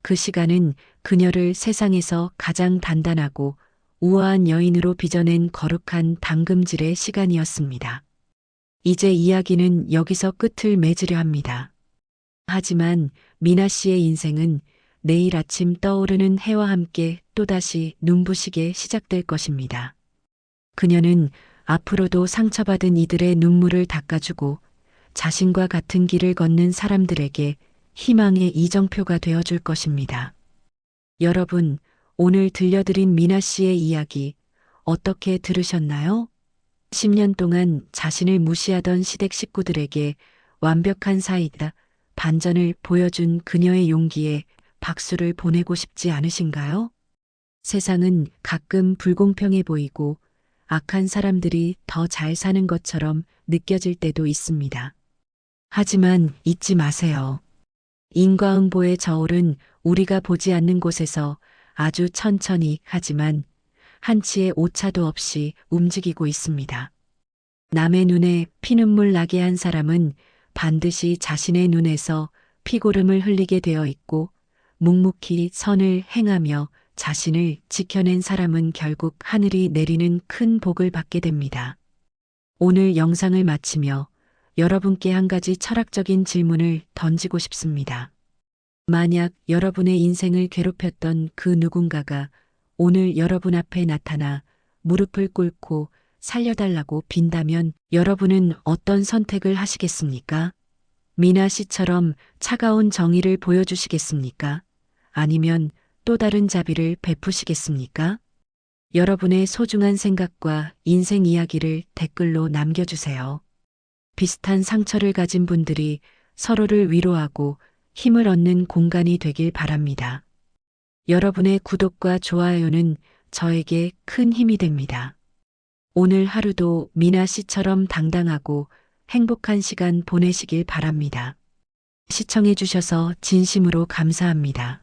S1: 그 시간은 그녀를 세상에서 가장 단단하고 우아한 여인으로 빚어낸 거룩한 당금질의 시간이었습니다. 이제 이야기는 여기서 끝을 맺으려 합니다. 하지만 미나 씨의 인생은 내일 아침 떠오르는 해와 함께 또다시 눈부시게 시작될 것입니다. 그녀는 앞으로도 상처받은 이들의 눈물을 닦아주고 자신과 같은 길을 걷는 사람들에게 희망의 이정표가 되어줄 것입니다. 여러분, 오늘 들려드린 미나 씨의 이야기 어떻게 들으셨나요? 10년 동안 자신을 무시하던 시댁 식구들에게 완벽한 사이다 반전을 보여준 그녀의 용기에 박수를 보내고 싶지 않으신가요? 세상은 가끔 불공평해 보이고 악한 사람들이 더 잘 사는 것처럼 느껴질 때도 있습니다. 하지만 잊지 마세요. 인과응보의 저울은 우리가 보지 않는 곳에서 아주 천천히 하지만 한치의 오차도 없이 움직이고 있습니다. 남의 눈에 피눈물 나게 한 사람은 반드시 자신의 눈에서 피고름을 흘리게 되어 있고 묵묵히 선을 행하며 자신을 지켜낸 사람은 결국 하늘이 내리는 큰 복을 받게 됩니다. 오늘 영상을 마치며 여러분께 한 가지 철학적인 질문을 던지고 싶습니다. 만약 여러분의 인생을 괴롭혔던 그 누군가가 오늘 여러분 앞에 나타나 무릎을 꿇고 살려달라고 빈다면 여러분은 어떤 선택을 하시겠습니까? 미나 씨처럼 차가운 정의를 보여주시겠습니까? 아니면 또 다른 자비를 베푸시겠습니까? 여러분의 소중한 생각과 인생 이야기를 댓글로 남겨주세요. 비슷한 상처를 가진 분들이 서로를 위로하고 힘을 얻는 공간이 되길 바랍니다. 여러분의 구독과 좋아요는 저에게 큰 힘이 됩니다. 오늘 하루도 미나 씨처럼 당당하고 행복한 시간 보내시길 바랍니다. 시청해 주셔서 진심으로 감사합니다.